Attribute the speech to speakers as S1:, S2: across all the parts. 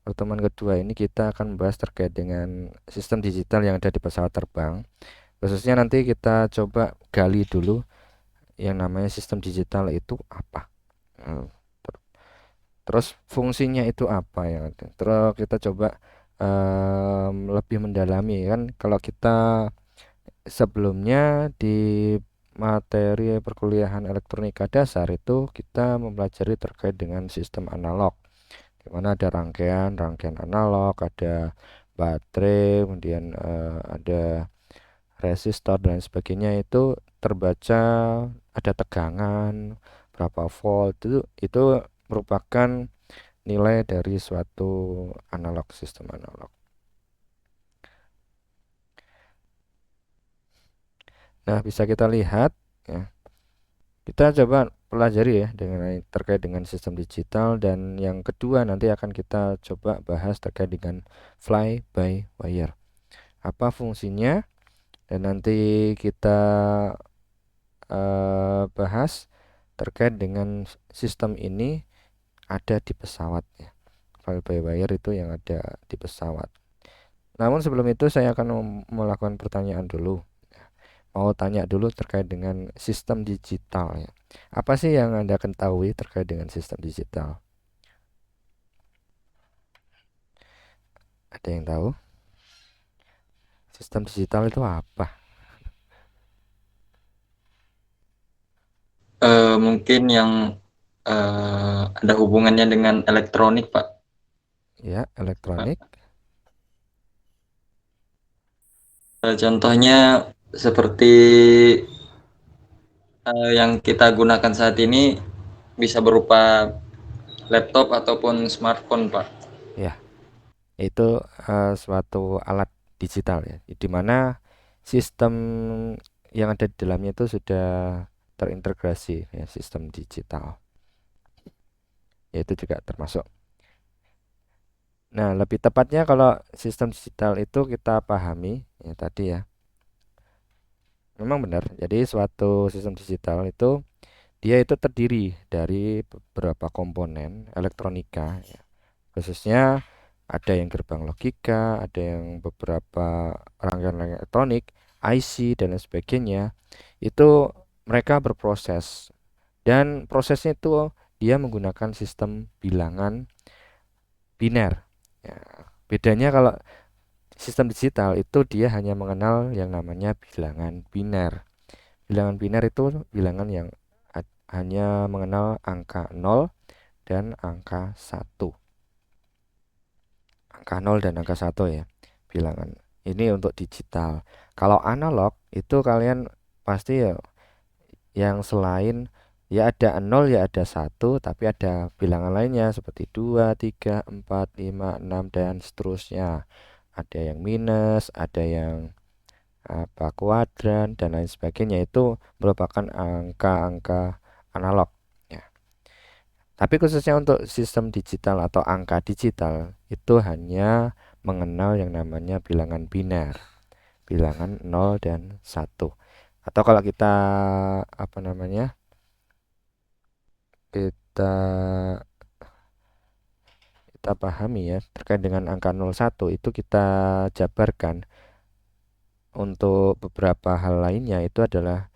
S1: pertemuan kedua ini kita akan membahas terkait dengan sistem digital yang ada di pesawat terbang. Khususnya nanti kita coba gali dulu yang namanya sistem digital itu apa. Eh, Terus fungsinya itu apa yang ada. Terus kita coba lebih mendalami kan kalau kita sebelumnya di materi perkuliahan elektronika dasar itu kita mempelajari terkait dengan sistem analog, di mana ada rangkaian analog, ada baterai, kemudian ada resistor dan sebagainya itu terbaca ada tegangan berapa volt itu merupakan nilai dari suatu analog sistem analog. Nah, bisa kita lihat ya. Kita coba pelajari ya dengan terkait dengan sistem digital dan yang kedua nanti akan kita coba bahas terkait dengan fly by wire. Apa fungsinya? Dan nanti kita bahas terkait dengan sistem ini ada di pesawat ya. Fly by wire itu yang ada di pesawat. Namun sebelum itu saya akan melakukan pertanyaan dulu. Mau tanya dulu terkait dengan sistem digital ya. Apa sih yang Anda ketahui terkait dengan sistem digital? Ada yang tahu? Sistem digital itu apa?
S2: Mungkin yang ada hubungannya dengan elektronik, Pak.
S1: Ya, elektronik.
S2: Contohnya seperti yang kita gunakan saat ini bisa berupa laptop ataupun smartphone, Pak.
S1: Ya, itu suatu alat digital ya, di mana sistem yang ada di dalamnya itu sudah terintegrasi ya, sistem digital. Yaitu juga termasuk. Nah, lebih tepatnya kalau sistem digital itu kita pahami ya tadi ya. Memang benar. Jadi suatu sistem digital itu dia itu terdiri dari beberapa komponen elektronika ya. Khususnya ada yang gerbang logika, ada yang beberapa rangkaian elektronik, IC dan lain sebagainya. Itu mereka berproses dan prosesnya itu dia menggunakan sistem bilangan biner. Ya, bedanya kalau sistem digital itu dia hanya mengenal yang namanya bilangan biner. Bilangan biner itu bilangan yang hanya mengenal angka 0 dan angka 1. Angka 0 dan angka 1 ya, bilangan. Ini untuk digital. Kalau analog itu kalian pasti ya yang selain ya ada 0 ya ada 1 tapi ada bilangan lainnya seperti 2, 3, 4, 5, 6 dan seterusnya. Ada yang minus, ada yang apa kuadran dan lain sebagainya itu merupakan angka-angka analog ya. Tapi khususnya untuk sistem digital atau angka digital itu hanya mengenal yang namanya bilangan biner, bilangan 0 dan 1. Atau kalau kita apa namanya? Kita kita pahami ya terkait dengan angka 01 itu kita jabarkan untuk beberapa hal lainnya itu adalah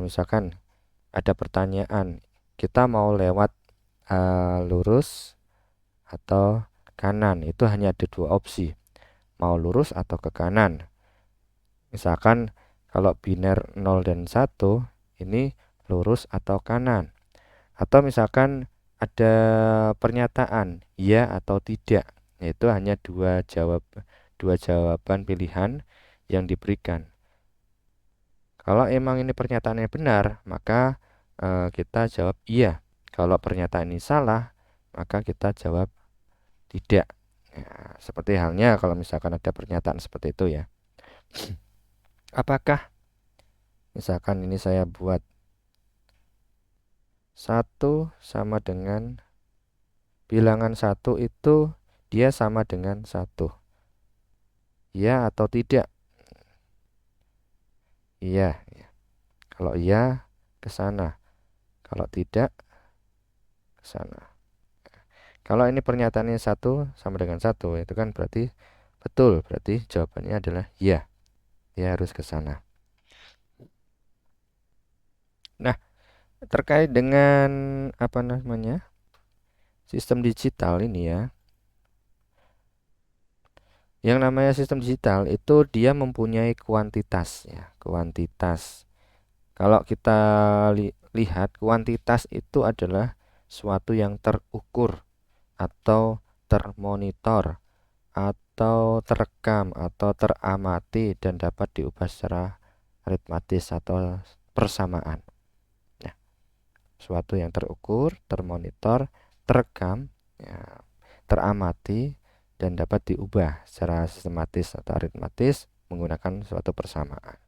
S1: misalkan ada pertanyaan kita mau lewat lurus atau kanan itu hanya ada dua opsi mau lurus atau ke kanan misalkan kalau biner 0 dan 1 ini lurus atau kanan atau misalkan ada pernyataan ya atau tidak yaitu hanya dua jawaban pilihan yang diberikan kalau emang ini pernyataannya benar maka kita jawab iya kalau pernyataan ini salah maka kita jawab tidak. Ya, seperti halnya kalau misalkan ada pernyataan seperti itu ya. Apakah misalkan ini saya buat satu sama dengan bilangan satu itu dia sama dengan satu. Iya atau tidak? Iya. Kalau iya ke sana. Kalau tidak ke sana. Kalau ini pernyataannya 1 sama dengan 1, itu kan berarti betul, berarti jawabannya adalah ya. Ya harus ke sana. Nah, terkait dengan apa namanya? Sistem digital ini ya. Yang namanya sistem digital itu dia mempunyai kuantitas ya, kuantitas. Kalau kita lihat kuantitas itu adalah suatu yang terukur atau termonitor atau terekam atau teramati dan dapat diubah secara aritmatis atau persamaan. Nah, suatu yang terukur, termonitor, terekam, ya, teramati dan dapat diubah secara sistematis atau aritmatis menggunakan suatu persamaan.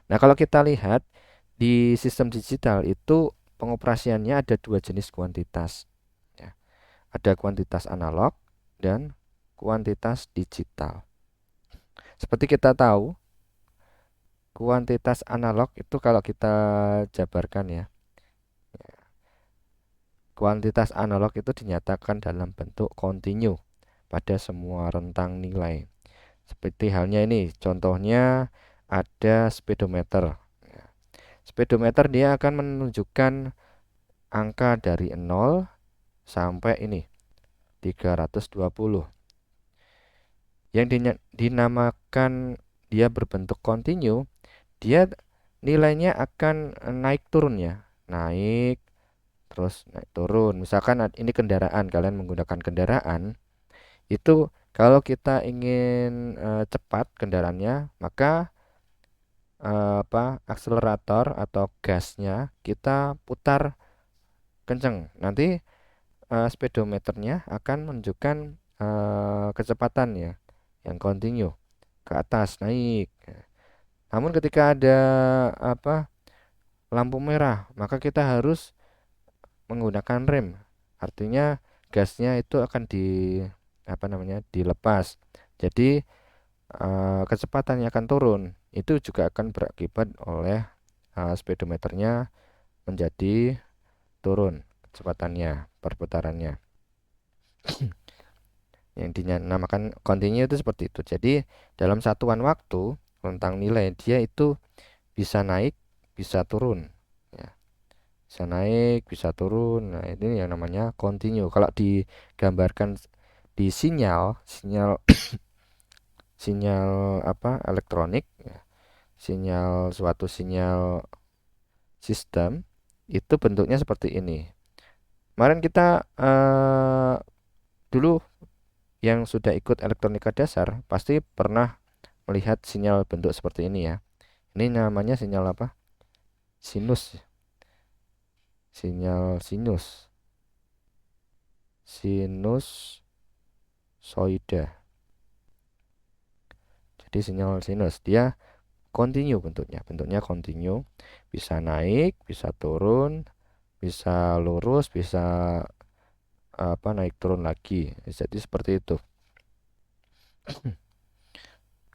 S1: Nah, kalau kita lihat di sistem digital itu pengoperasiannya ada dua jenis kuantitas. Ya. Ada kuantitas analog dan kuantitas digital. Seperti kita tahu, kuantitas analog itu kalau kita jabarkan ya, kuantitas analog itu dinyatakan dalam bentuk kontinu pada semua rentang nilai. Seperti halnya ini, contohnya ada speedometer. Ya. Speedometer dia akan menunjukkan angka dari 0 sampai ini 320. Yang dinamakan dia berbentuk kontinu, dia nilainya akan naik turun ya. Naik terus naik turun. Misalkan ini kendaraan, kalian menggunakan kendaraan, itu kalau kita ingin cepat kendaraannya, maka akselerator atau gasnya kita putar kenceng. Nanti speedometernya akan menunjukkan kecepatan ya yang kontinu ke atas naik. Namun ketika ada lampu merah, maka kita harus menggunakan rem. Artinya gasnya itu akan dilepas. Jadi kecepatannya akan turun. Itu juga akan berakibat oleh speedometernya menjadi turun kecepatannya, perputarannya. Yang dinamakan continue itu seperti itu. Jadi dalam satuan waktu rentang nilai dia itu bisa naik, bisa turun. Ya, bisa naik, bisa turun. Nah, ini yang namanya continue. Kalau digambarkan di sinyal, sinyal sinyal elektronik, ya, suatu sinyal sistem itu bentuknya seperti ini. Kemarin kita dulu yang sudah ikut elektronika dasar pasti pernah melihat sinyal bentuk seperti ini ya. Ini namanya sinyal apa? Sinus. Sinyal sinus. Sinusoida. Jadi sinyal sinus dia continue bentuknya. Bentuknya continue. Bisa naik, bisa turun, bisa lurus, bisa naik turun lagi. Jadi seperti itu.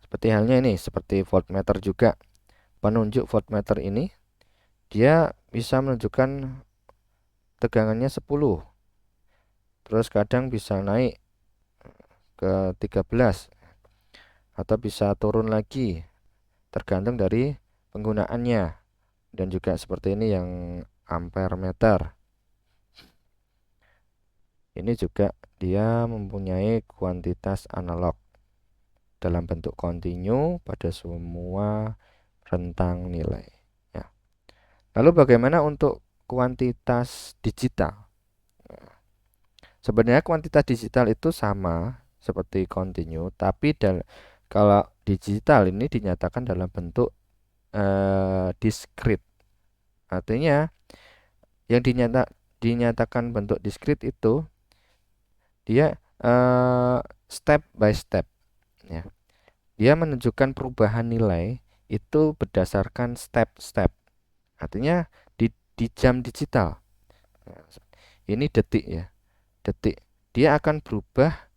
S1: Seperti halnya ini, seperti voltmeter juga. Penunjuk voltmeter ini dia bisa menunjukkan tegangannya 10. Terus kadang bisa naik ke 13 atau bisa turun lagi tergantung dari penggunaannya. Dan juga seperti ini yang ampere meter. Ini juga dia mempunyai kuantitas analog dalam bentuk kontinu pada semua rentang nilai. Ya. Lalu bagaimana untuk kuantitas digital? Sebenarnya kuantitas digital itu sama seperti kontinu, tapi kalau digital ini dinyatakan dalam bentuk diskrit. Artinya yang dinyatakan bentuk diskrit itu dia step by step ya. Dia menunjukkan perubahan nilai itu berdasarkan step-step. Artinya di jam digital. Nah, ini detik ya. Detik. Dia akan berubah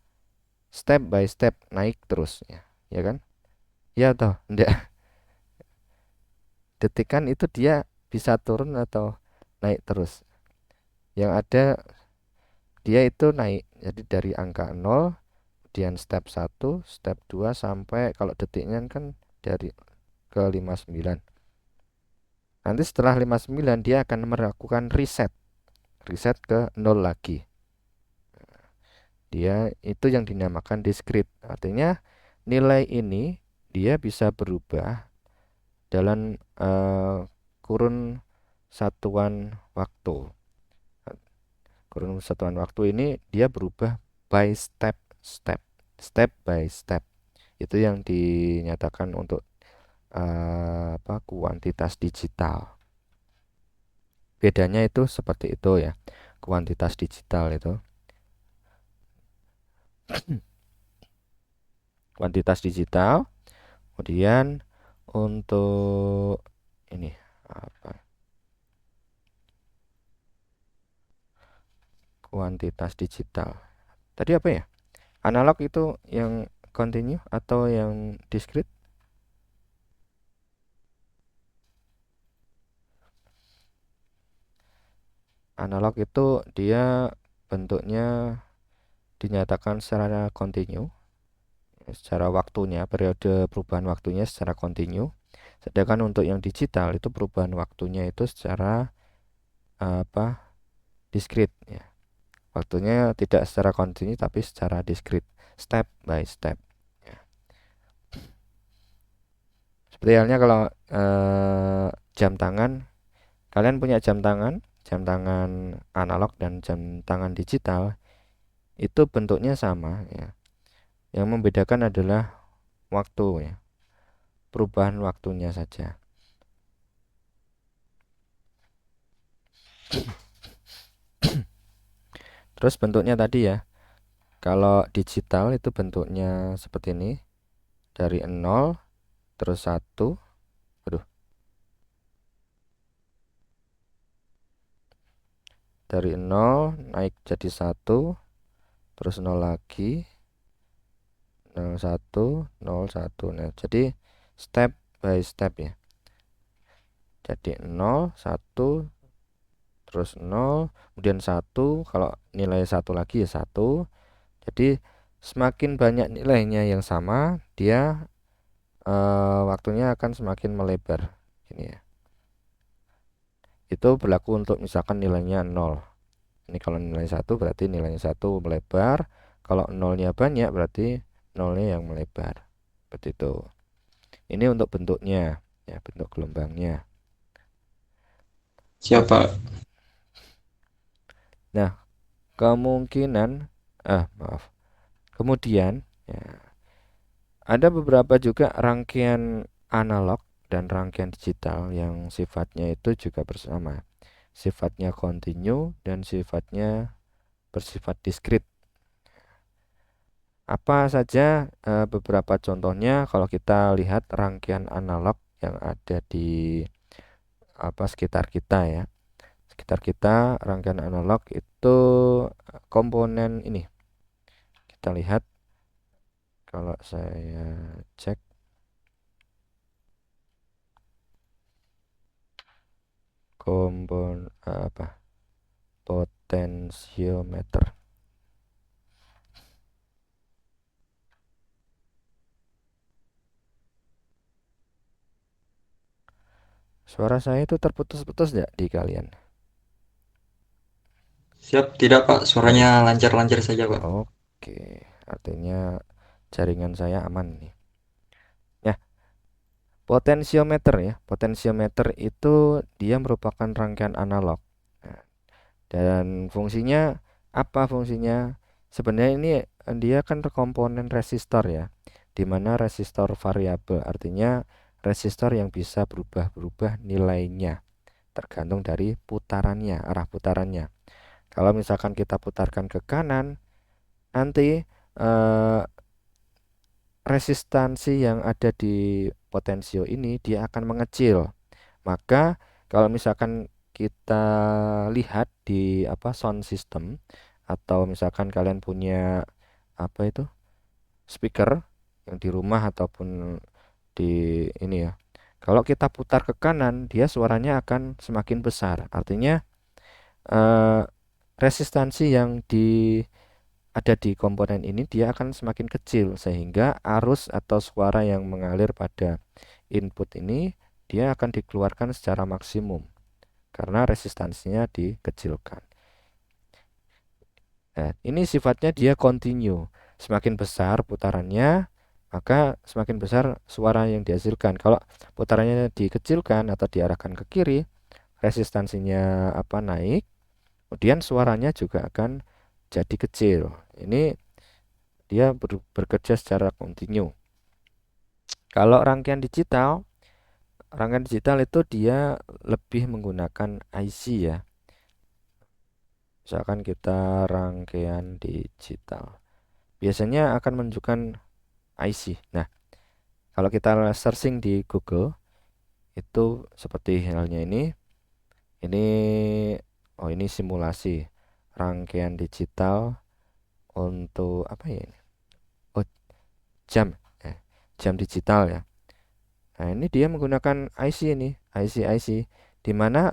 S1: step by step naik terus ya. Ya kan? Ya toh, enggak. Detik kan itu dia bisa turun atau naik terus. Yang ada dia itu naik. Jadi dari angka 0, kemudian step 1, step 2 sampai kalau detiknya kan dari ke 59. Nanti setelah 59 dia akan melakukan reset, reset ke 0 lagi. Dia itu yang dinamakan discrete. Artinya nilai ini dia bisa berubah dalam kurun satuan waktu. Kurun satuan waktu ini dia berubah by step, step by step. Itu yang dinyatakan untuk kuantitas digital. Bedanya itu seperti itu ya. Kuantitas digital itu. Kuantitas digital. Kemudian untuk ini apa? Kuantitas digital. Tadi apa ya? Analog itu yang continue atau yang discrete? Analog itu dia bentuknya dinyatakan secara continue, secara waktunya, periode perubahan waktunya secara continue. Sedangkan untuk yang digital itu perubahan waktunya itu secara discrete ya. Waktunya tidak secara continue tapi secara discrete, step by step. Ya. Seperti halnya kalau jam tangan, kalian punya jam tangan analog dan jam tangan digital itu bentuknya sama ya. Yang membedakan adalah waktu ya, perubahan waktunya saja. Terus bentuknya tadi ya, kalau digital itu bentuknya seperti ini, dari 0 terus 1, aduh, dari 0 naik jadi 1, terus 0 lagi, 0 1 0 1. Nah, jadi step by step ya. Jadi 0 1 terus 0, kemudian 1, kalau nilai 1 lagi ya 1. Jadi semakin banyak nilainya yang sama, dia waktunya akan semakin melebar. Ini ya. Itu berlaku untuk misalkan nilainya 0. Ini kalau nilai 1 berarti nilainya 1 melebar. Kalau nolnya banyak berarti nolnya yang melebar. Seperti itu. Ini untuk bentuknya, ya bentuk gelombangnya.
S2: Siapa?
S1: Nah, kemungkinan, maaf. Kemudian, ya, ada beberapa juga rangkaian analog dan rangkaian digital yang sifatnya itu juga bersama. Sifatnya continue dan sifatnya bersifat discrete. Apa saja beberapa contohnya kalau kita lihat rangkaian analog yang ada di sekitar kita ya. Sekitar kita rangkaian analog itu komponen ini. Kita lihat kalau saya cek potensiometer. Suara saya itu terputus-putus ya di kalian?
S2: Siap, tidak Pak, suaranya
S1: Oh,
S2: lancar-lancar saja Pak.
S1: oke. Artinya jaringan saya aman nih. Ya, potensiometer ya. Potensiometer itu dia merupakan rangkaian analog. Nah, dan fungsinya apa fungsinya? Sebenarnya ini dia kan komponen resistor ya. Di mana resistor variabel, artinya resistor yang bisa berubah-berubah nilainya tergantung dari putarannya, arah putarannya. Kalau misalkan kita putarkan ke kanan, nanti resistansi yang ada di potensio ini dia akan mengecil. Maka kalau misalkan kita lihat di sound system atau misalkan kalian punya itu speaker yang di rumah ataupun di ini ya. Kalau kita putar ke kanan, dia suaranya akan semakin besar. Artinya resistansi yang ada di komponen ini dia akan semakin kecil, sehingga arus atau suara yang mengalir pada input ini dia akan dikeluarkan secara maksimum karena resistansinya dikecilkan. Nah, ini sifatnya dia continue. Semakin besar putarannya, maka semakin besar suara yang dihasilkan. Kalau putarannya dikecilkan atau diarahkan ke kiri, resistansinya naik, kemudian suaranya juga akan jadi kecil. Ini dia bekerja secara kontinu. Kalau rangkaian digital itu dia lebih menggunakan IC ya. Misalkan kita rangkaian digital, biasanya akan menunjukkan IC. Nah, kalau kita searching di Google itu seperti halnya ini ini simulasi rangkaian digital untuk apa ya ini? Oh, jam, eh, jam digital ya. Nah, ini dia menggunakan IC ini, IC di mana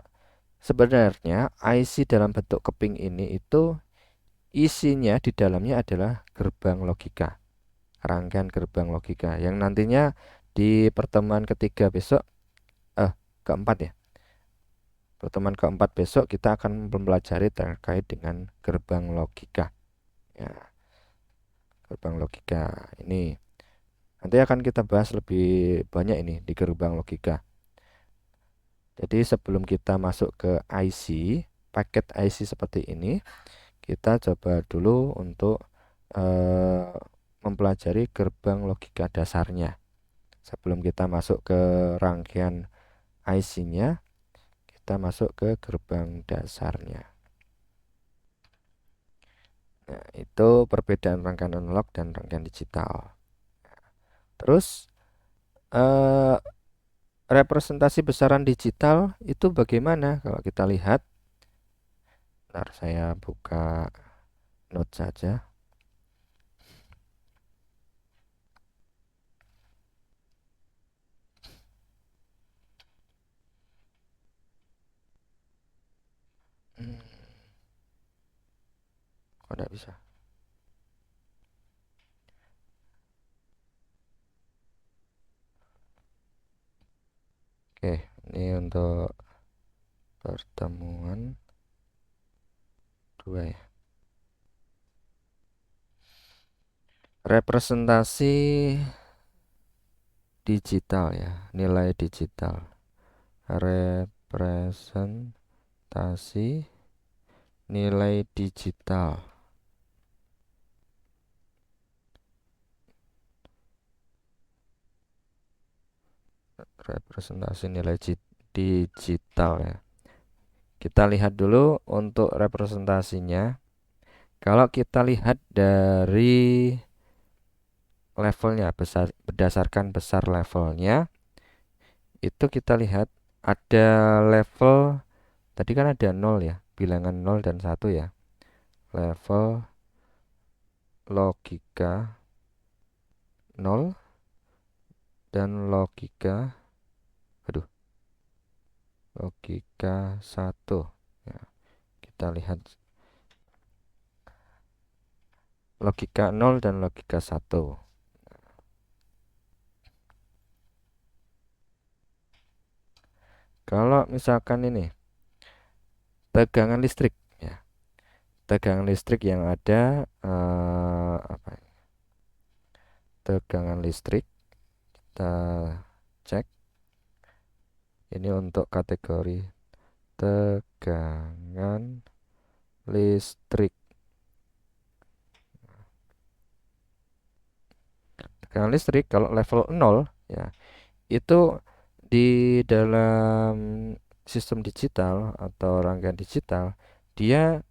S1: sebenarnya IC dalam bentuk keping ini itu isinya di dalamnya adalah gerbang logika, rangkaian gerbang logika yang nantinya di pertemuan ketiga besok, keempat ya. Pertemuan keempat besok kita akan mempelajari terkait dengan gerbang logika. Ya, gerbang logika ini nanti akan kita bahas lebih banyak ini di gerbang logika. Jadi sebelum kita masuk ke IC, paket IC seperti ini, kita coba dulu untuk eh, mempelajari gerbang logika dasarnya. Sebelum kita masuk ke rangkaian IC-nya, kita masuk ke gerbang dasarnya. Nah, itu perbedaan rangkaian analog dan rangkaian digital. Terus eh, representasi besaran digital itu bagaimana? Kalau kita lihat, ntar saya buka note saja. Hmm, kok tidak bisa? Oke, ini untuk pertemuan 2 ya. Representasi digital ya, nilai digital. Representasi nilai digital. Representasi nilai digital ya. Kita lihat dulu untuk representasinya. Kalau kita lihat dari levelnya, berdasarkan besar levelnya, itu kita lihat ada level, tadi kan ada 0 ya, bilangan 0 dan 1 ya. Level logika 0 dan logika 1 ya. Kita lihat logika 0 dan logika 1. Kalau misalkan ini tegangan listrik ya, tegangan listrik yang ada tegangan listrik kita cek ini untuk kategori tegangan listrik. Tegangan listrik kalau level 0 ya, itu di dalam sistem digital atau rangkaian digital dia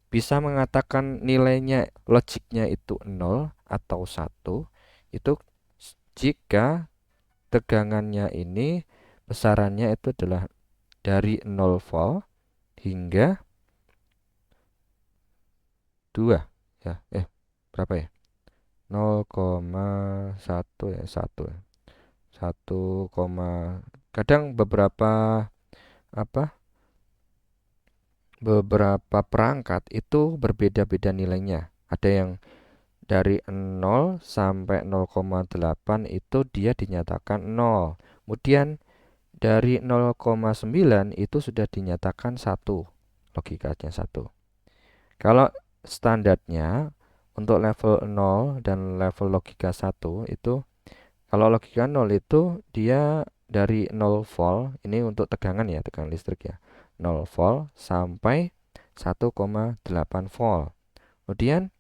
S1: bisa mengatakan nilainya logiknya itu 0 atau 1 itu jika tegangannya ini besarannya itu adalah dari 0 volt hingga 2 ya. Berapa ya? 0,1 ya, 1 ya. 1, kadang beberapa apa beberapa perangkat itu berbeda-beda nilainya. Ada yang dari 0 sampai 0,8 itu dia dinyatakan 0. Kemudian dari 0,9 itu sudah dinyatakan 1. Logikanya 1. Kalau standarnya untuk level 0 dan level logika 1 itu, kalau logika 0 itu dia dari 0 volt, ini untuk tegangan ya, tegangan listrik ya. 0 volt sampai 1,8 volt. Kemudian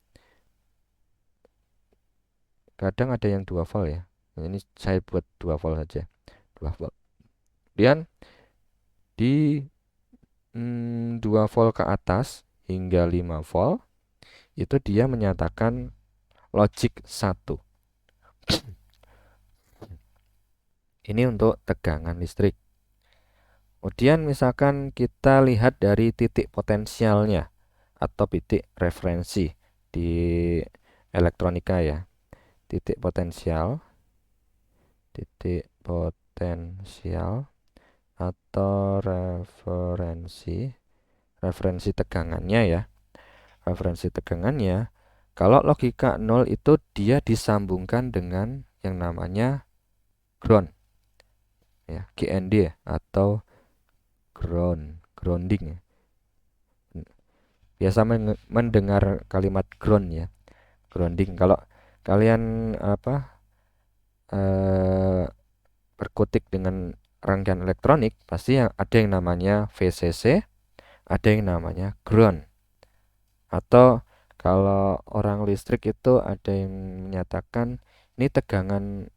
S1: kadang ada yang 2 volt ya. Ini saya buat 2 volt saja. 2 volt. Kemudian di 2 volt ke atas hingga 5 volt itu dia menyatakan logic 1. Ini untuk tegangan listrik. Kemudian misalkan kita lihat dari titik potensialnya atau titik referensi di elektronika ya. Titik potensial atau referensi tegangannya ya. Referensi tegangannya, kalau logika 0 itu dia disambungkan dengan yang namanya ground ya, GND atau grounding. Biasa mendengar kalimat ground ya, grounding. Kalau kalian eh, berkutik dengan rangkaian elektronik, pasti ada yang namanya VCC, ada yang namanya ground. Atau kalau orang listrik itu ada yang menyatakan ini tegangan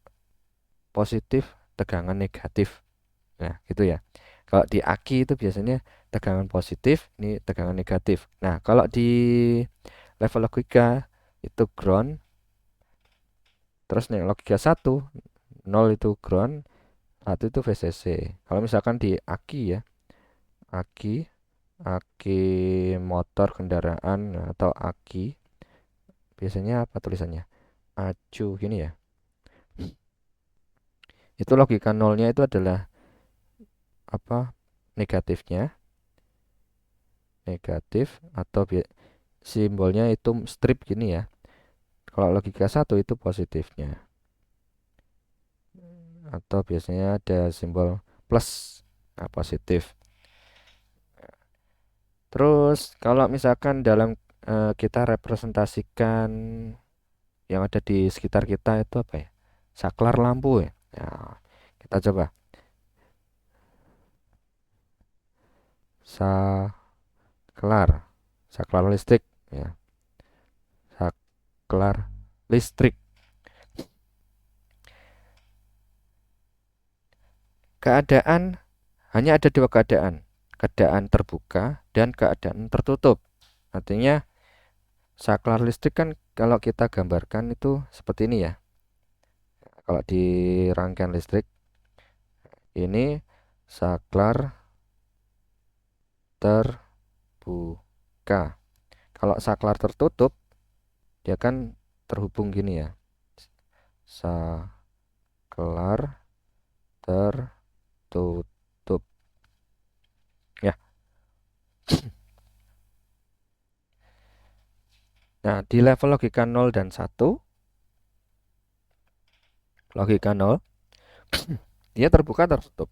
S1: positif, tegangan negatif. Nah, gitu ya. Kalau di aki itu biasanya tegangan positif, ini tegangan negatif. Nah, kalau di level logika itu ground, terus nih logika 1, 0 itu ground, 1 itu VCC. Kalau misalkan di aki ya, aki, aki motor kendaraan atau aki, biasanya apa tulisannya? Acu gini ya. Itu logika nolnya itu adalah apa? Negatifnya, negatif atau simbolnya itu strip gini ya. Kalau logika 1 itu positifnya. Atau biasanya ada simbol plus, nah, positif. Terus kalau misalkan dalam kita representasikan yang ada di sekitar kita itu apa ya? Saklar lampu ya. Ya, kita coba. Saklar, saklar listrik ya. Saklar listrik. Keadaan hanya ada dua keadaan. Keadaan terbuka dan keadaan tertutup. Artinya saklar listrik kan kalau kita gambarkan itu seperti ini ya. Kalau di rangkaian listrik ini saklar terbuka. Kalau saklar tertutup dia kan terhubung gini ya. Saklar tertutup. Ya. Nah, di level logika 0 dan 1, logika 0 dia terbuka tertutup.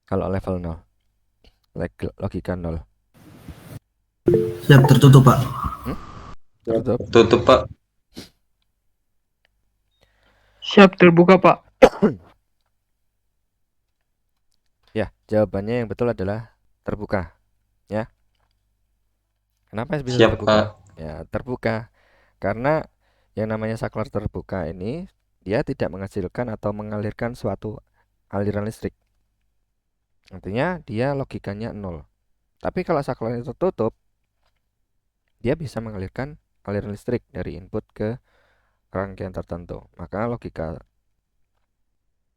S1: Kalau level 0, logika 0.
S3: Siap, tertutup, Pak.
S1: Tertutup.
S2: Tutup, Pak.
S4: Siap, terbuka, Pak.
S1: Ya, jawabannya yang betul adalah terbuka. Ya. Kenapa bisa
S2: Siap,
S1: terbuka?
S2: Pak.
S1: Ya, terbuka karena yang namanya saklar terbuka ini dia tidak menghasilkan atau mengalirkan suatu aliran listrik. Artinya dia logikanya 0. Tapi kalau saklarnya tertutup, dia bisa mengalirkan aliran listrik dari input ke rangkaian tertentu. Maka logika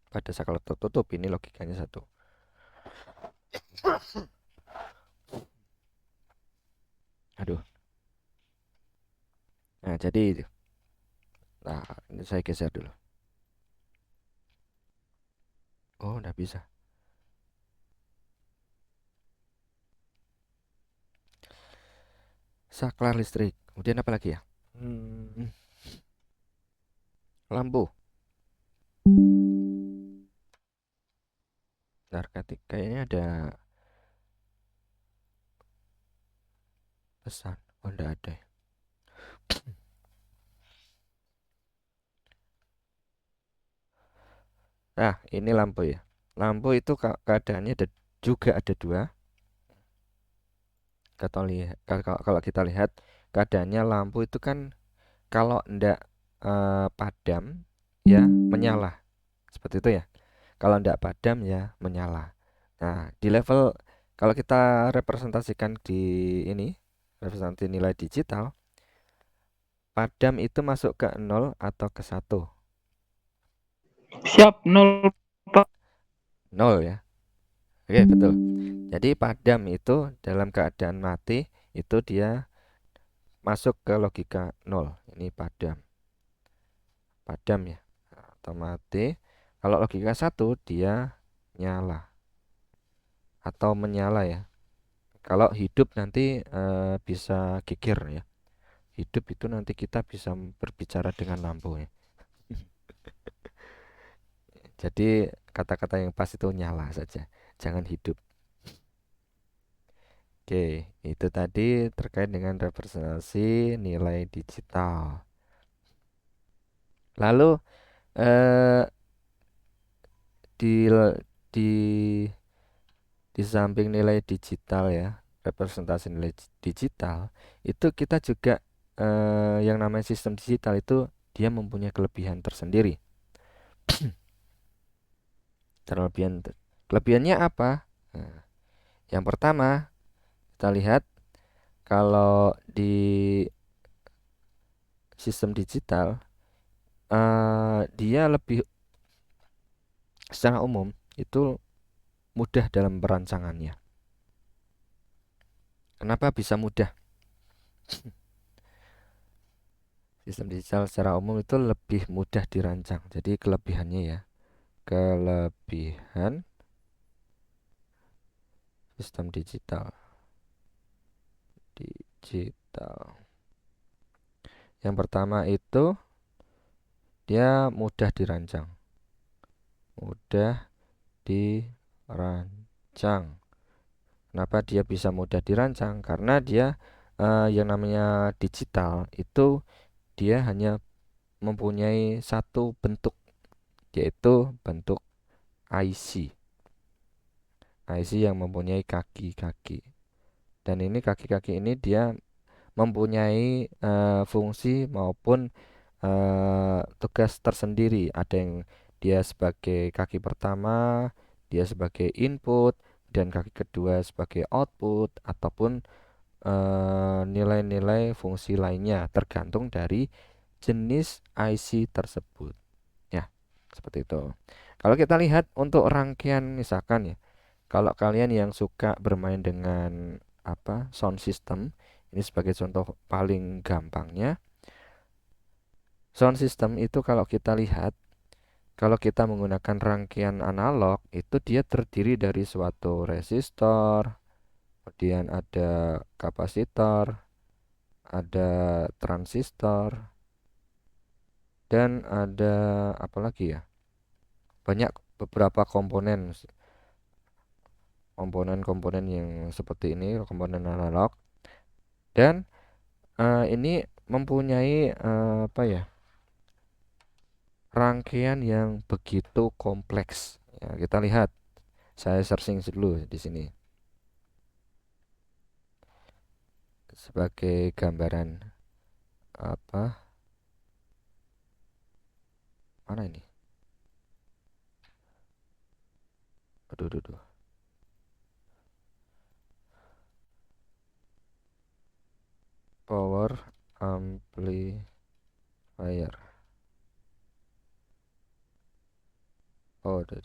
S1: pada saklar tertutup ini logikanya 1. Aduh. Nah, jadi nah, ini saya geser dulu. Oh, udah bisa. saklar listrik. Kemudian apa lagi ya? Lampu. Bentar, kayaknya ada pesan. Oh, enggak ada ya. Nah, ini lampu ya. Lampu itu keadaannya juga ada dua. Kalau kita lihat keadaannya lampu itu kan kalau ndak padam ya menyala. Seperti itu ya. Kalau ndak padam ya menyala. Nah, di level kalau kita representasikan di ini, representasi nilai digital, padam itu masuk ke 0 atau ke 1?
S4: Siap, 0, Pak.
S1: 0 ya. Oke, betul. Jadi padam itu dalam keadaan mati itu dia masuk ke logika 0. Ini padam. Padam ya. Atau mati. Kalau logika 1 dia nyala atau menyala ya. Kalau hidup nanti bisa geger ya. Hidup itu nanti kita bisa berbicara dengan lampu ya. Jadi kata-kata yang pas itu nyala saja, jangan hidup. Oke, itu tadi terkait dengan representasi nilai digital. Lalu eh, di di di samping nilai digital ya, representasi nilai digital, itu kita juga yang namanya sistem digital itu dia mempunyai kelebihan tersendiri. Kelebihannya apa? Nah, yang pertama kita lihat kalau di sistem digital dia lebih secara umum itu mudah dalam perancangannya. Kenapa bisa mudah? Sistem digital secara umum itu lebih mudah dirancang. Jadi kelebihannya ya, kelebihan sistem digital. Yang pertama itu dia mudah dirancang. Mudah dirancang. Kenapa dia bisa mudah dirancang? Karena dia yang namanya digital itu dia hanya mempunyai satu bentuk, yaitu bentuk IC. IC yang mempunyai kaki-kaki. Dan ini kaki-kaki ini dia mempunyai fungsi maupun tugas tersendiri. Ada yang dia sebagai kaki pertama, dia sebagai input, dan kaki kedua sebagai output, ataupun nilai-nilai fungsi lainnya tergantung dari jenis IC tersebut. Ya, seperti itu. Kalau kita lihat untuk rangkaian misalkan ya, kalau kalian yang suka bermain dengan sound system, ini sebagai contoh paling gampangnya. Sound system itu kalau kita lihat, kalau kita menggunakan rangkaian analog, itu dia terdiri dari suatu resistor, kemudian ada kapasitor, ada transistor, dan ada apa lagi ya? Banyak beberapa komponen yang seperti ini, komponen analog. Dan ini mempunyai apa ya? Rangkaian yang begitu kompleks. Ya, kita lihat. Saya searching dulu di sini sebagai gambaran apa? Mana ini? Aduh, aduh, aduh. Power amplifier. Oh, ada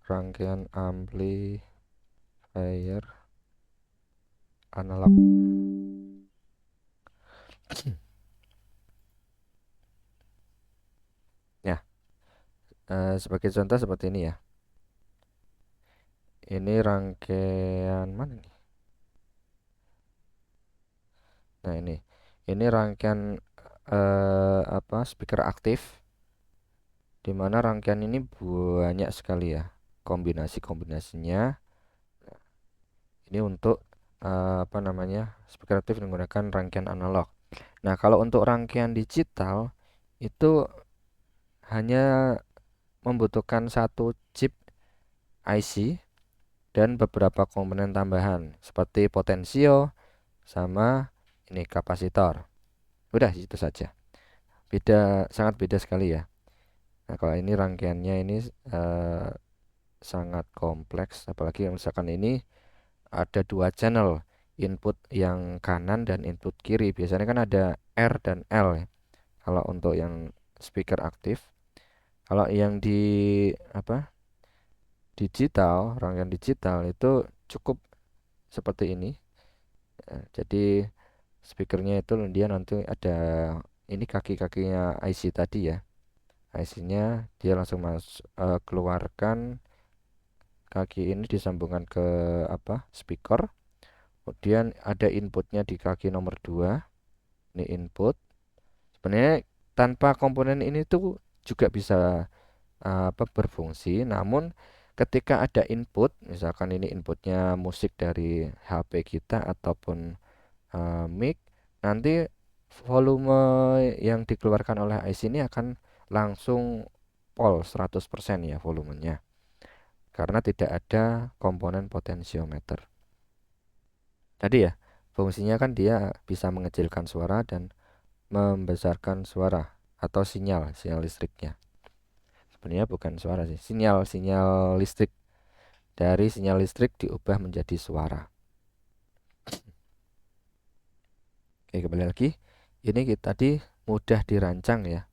S1: rangkaian amplifier analog. Ya, sebagai contoh seperti ini ya. Ini rangkaian mana nih? Nah, ini rangkaian speaker aktif, di mana rangkaian ini banyak sekali ya kombinasinya. Ini untuk speaker aktif menggunakan rangkaian analog. Nah, kalau untuk rangkaian digital itu hanya membutuhkan satu chip IC dan beberapa komponen tambahan seperti potensio sama ini kapasitor. Udah itu saja. Sangat beda sekali ya. Nah, kalau ini rangkaiannya ini eh, sangat kompleks, apalagi misalkan ini ada dua channel, input yang kanan dan input kiri. Biasanya kan ada R dan L ya, kalau untuk yang speaker aktif. Kalau yang rangkaian digital itu cukup seperti ini. Jadi speakernya itu dia nanti ada ini kaki-kakinya IC tadi ya. IC-nya dia langsung keluarkan kaki ini disambungkan ke speaker. Kemudian ada inputnya di kaki nomor 2. Ini input. Sebenarnya tanpa komponen ini tuh juga bisa berfungsi, namun ketika ada input, misalkan ini inputnya musik dari HP kita ataupun mic, nanti volume yang dikeluarkan oleh IC ini akan langsung pol 100% ya volumenya, karena tidak ada komponen potensiometer. Tadi ya, fungsinya kan dia bisa mengecilkan suara dan membesarkan suara atau sinyal listriknya. Sebenarnya bukan suara sih, sinyal listrik. Dari sinyal listrik diubah menjadi suara. Oke, kembali lagi. Ini kita tadi mudah dirancang ya.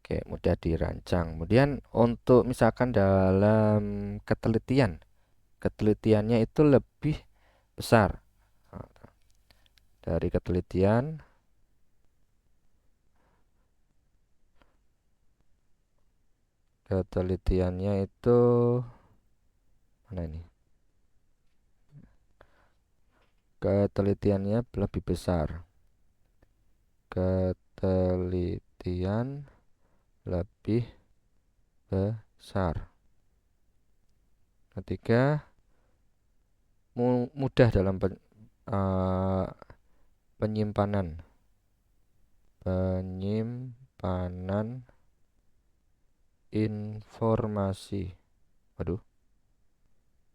S1: Oke, mudah dirancang. Kemudian untuk misalkan dalam ketelitiannya itu lebih besar. Dari ketelitiannya itu mana ini? Ketelitiannya lebih besar. Ketelitian lebih besar. Ketiga, mudah dalam penyimpanan informasi. Waduh,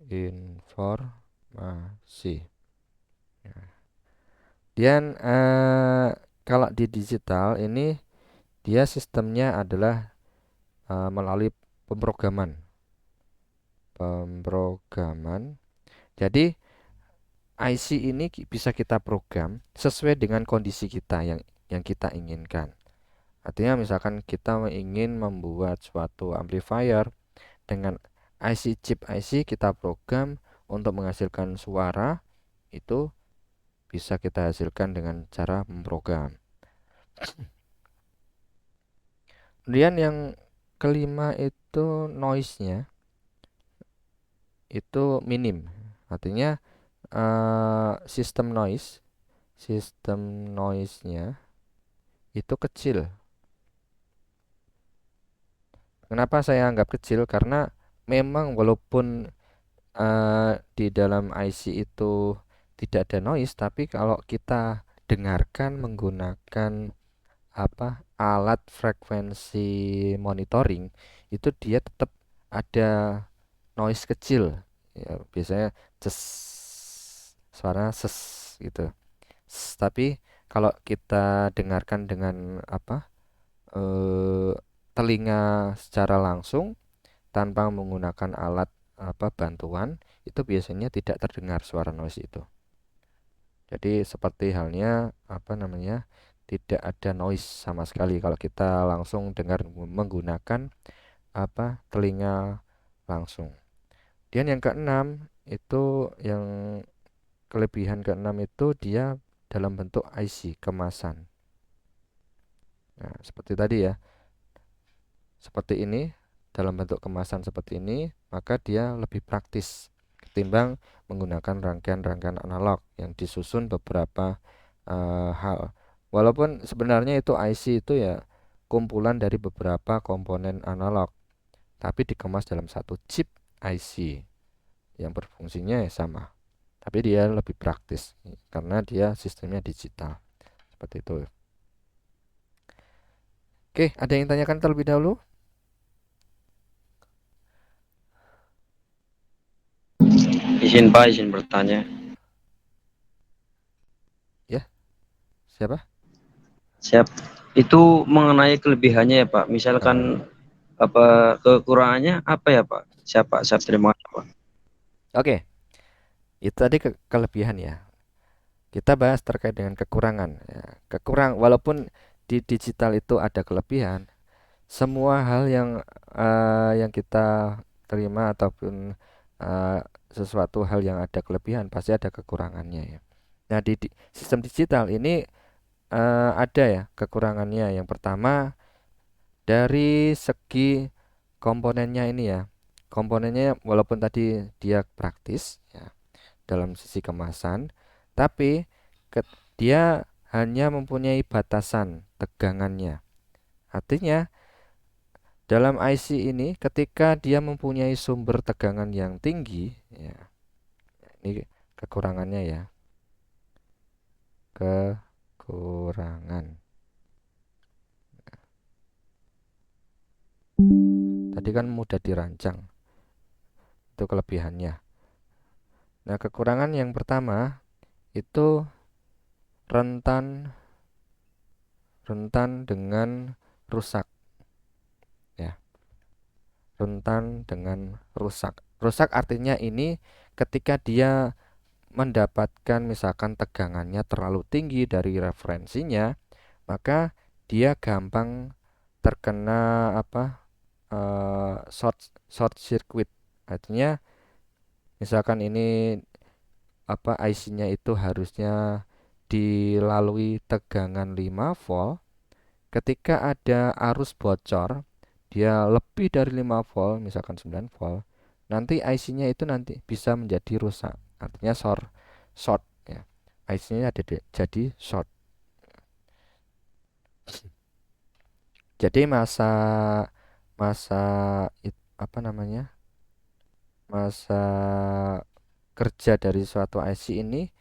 S1: informasi. Dan kalau di digital ini dia sistemnya adalah melalui pemrograman. Jadi IC ini bisa kita program sesuai dengan kondisi kita yang kita inginkan. Artinya misalkan kita ingin membuat suatu amplifier dengan chip IC kita program untuk menghasilkan suara, itu bisa kita hasilkan dengan cara memprogram. Kemudian yang kelima itu noise-nya itu minim. Artinya sistem noise-nya itu kecil. Kenapa saya anggap kecil? Karena memang walaupun di dalam IC itu tidak ada noise, tapi kalau kita dengarkan menggunakan alat frekuensi monitoring, itu dia tetap ada noise kecil. Ya, biasanya suara gitu. Tapi kalau kita dengarkan dengan telinga secara langsung tanpa menggunakan alat bantuan, itu biasanya tidak terdengar suara noise itu. Jadi seperti halnya tidak ada noise sama sekali kalau kita langsung dengar menggunakan telinga langsung. Dan yang keenam itu kelebihan keenam itu dia dalam bentuk IC kemasan. Nah, seperti tadi ya. Seperti ini, dalam bentuk kemasan seperti ini, maka dia lebih praktis ketimbang menggunakan rangkaian-rangkaian analog yang disusun beberapa hal. Walaupun sebenarnya itu IC itu ya kumpulan dari beberapa komponen analog, tapi dikemas dalam satu chip IC yang berfungsinya ya sama. Tapi dia lebih praktis karena dia sistemnya digital. Seperti itu. Oke, ada yang tanyakan terlebih dahulu?
S3: Izin Pak, izin bertanya.
S1: Ya, siapa?
S3: Siap. Itu mengenai kelebihannya ya Pak. Misalkan apa kekurangannya apa ya Pak? Siapa? Siap, terima kasih Pak.
S1: Oke, itu tadi kelebihan ya. Kita bahas terkait dengan kekurangan. Ya, walaupun di digital itu ada kelebihan, semua hal yang kita terima ataupun eh, sesuatu hal yang ada kelebihan pasti ada kekurangannya ya. Nah, di sistem digital ini ada ya kekurangannya. Yang pertama dari segi komponennya ini ya. Komponennya walaupun tadi dia praktis ya dalam sisi kemasan, tapi dia hanya mempunyai batasan tegangannya. Artinya dalam IC ini ketika dia mempunyai sumber tegangan yang tinggi ya, ini kekurangannya ya. Kekurangan. Tadi kan mudah dirancang. Itu kelebihannya. Nah, kekurangan yang pertama itu rentan dengan rusak ya. Rentan dengan rusak. Rusak artinya ini ketika dia mendapatkan misalkan tegangannya terlalu tinggi dari referensinya, maka dia gampang terkena short circuit. Artinya misalkan ini IC-nya itu harusnya dilalui tegangan 5 volt, ketika ada arus bocor dia lebih dari 5 volt, misalkan 9 volt, nanti IC-nya itu nanti bisa menjadi rusak. Artinya short ya. IC-nya jadi short. Jadi masa masa apa namanya? Masa kerja dari suatu IC ini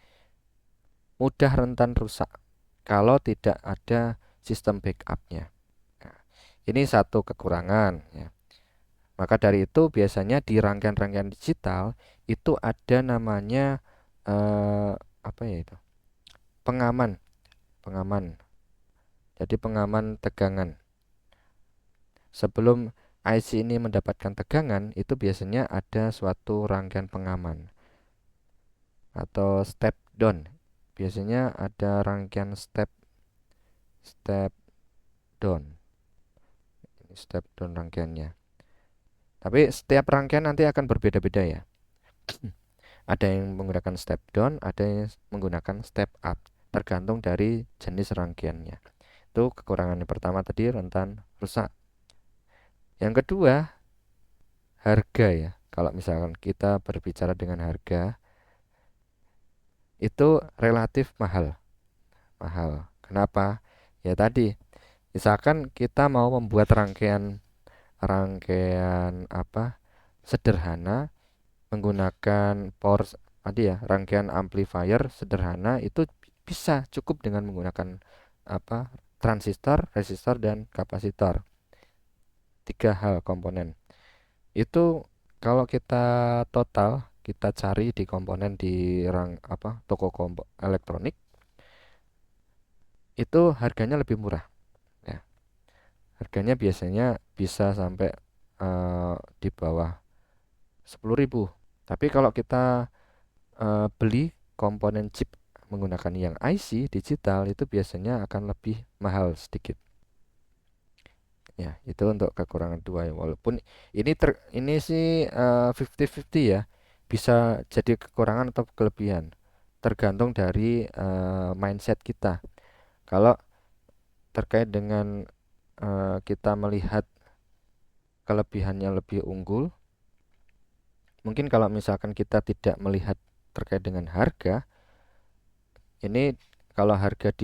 S1: mudah rentan rusak kalau tidak ada sistem backupnya. Nah, ini satu kekurangan ya. Maka dari itu biasanya di rangkaian-rangkaian digital itu ada namanya apa ya itu? Pengaman, pengaman. Jadi pengaman tegangan. Sebelum IC ini mendapatkan tegangan, itu biasanya ada suatu rangkaian pengaman atau step down. Biasanya ada rangkaian step down. Ini step down rangkaiannya. Tapi setiap rangkaian nanti akan berbeda-beda ya. Ada yang menggunakan step down, ada yang menggunakan step up, tergantung dari jenis rangkaiannya. Itu kekurangan yang pertama tadi, rentan rusak. Yang kedua, harga ya. Kalau misalkan kita berbicara dengan harga, itu relatif mahal. Mahal. Kenapa? Ya tadi, misalkan kita mau membuat rangkaian rangkaian sederhana menggunakan rangkaian amplifier sederhana itu bisa cukup dengan menggunakan transistor, resistor dan kapasitor. 3 hal komponen. Itu kalau kita total kita cari di komponen di toko elektronik itu harganya lebih murah ya. Harganya biasanya bisa sampai di bawah 10.000. Tapi kalau kita beli komponen chip menggunakan yang IC digital itu biasanya akan lebih mahal sedikit. Ya, itu untuk kekurangan dua ya. Walaupun ini sih 50-50 ya. Bisa jadi kekurangan atau kelebihan. Tergantung dari mindset kita. Kalau terkait dengan kita melihat kelebihannya lebih unggul, mungkin kalau misalkan kita tidak melihat terkait dengan harga, ini kalau harga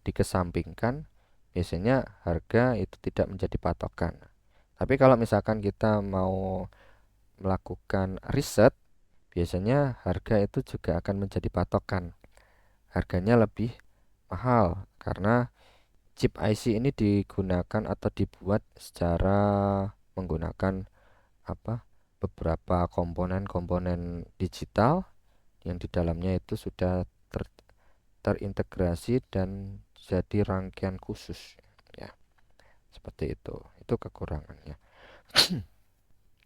S1: dikesampingkan, biasanya harga itu tidak menjadi patokan. Tapi kalau misalkan kita mau melakukan riset, biasanya harga itu juga akan menjadi patokan. Harganya lebih mahal karena chip IC ini digunakan atau dibuat secara menggunakan apa? Beberapa komponen-komponen digital yang di dalamnya itu sudah terintegrasi dan jadi rangkaian khusus, ya. Seperti itu kekurangannya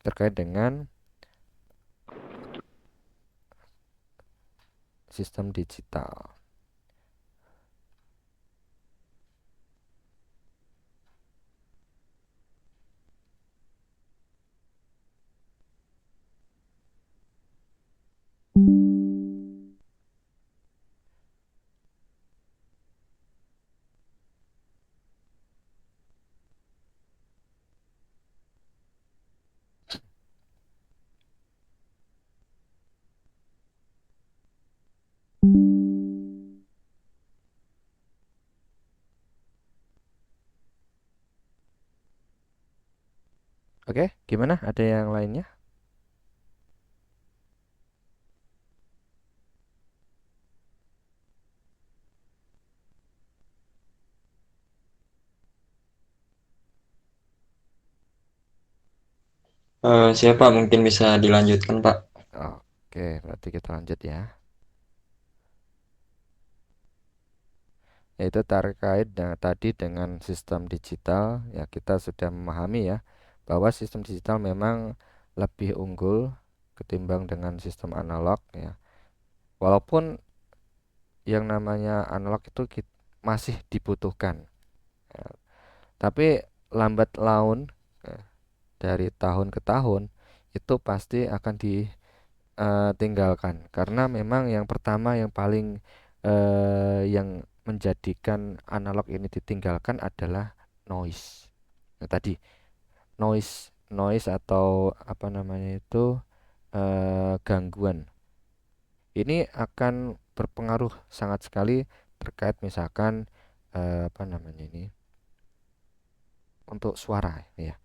S1: terkait dengan sistem digital. Oke, gimana? Ada yang lainnya?
S2: Siapa mungkin bisa dilanjutkan, Pak?
S1: Oke, berarti kita lanjut ya. Yaitu terkait tadi dengan sistem digital, ya kita sudah memahami ya bahwa sistem digital memang lebih unggul ketimbang dengan sistem analog ya. Walaupun yang namanya analog itu masih dibutuhkan, ya. Tapi lambat laun, ya, dari tahun ke tahun itu pasti akan ditinggalkan karena memang yang pertama yang paling yang menjadikan analog ini ditinggalkan adalah noise. Nah, tadi noise noise atau apa namanya itu gangguan ini akan berpengaruh sangat sekali terkait misalkan apa namanya ini untuk suara ya.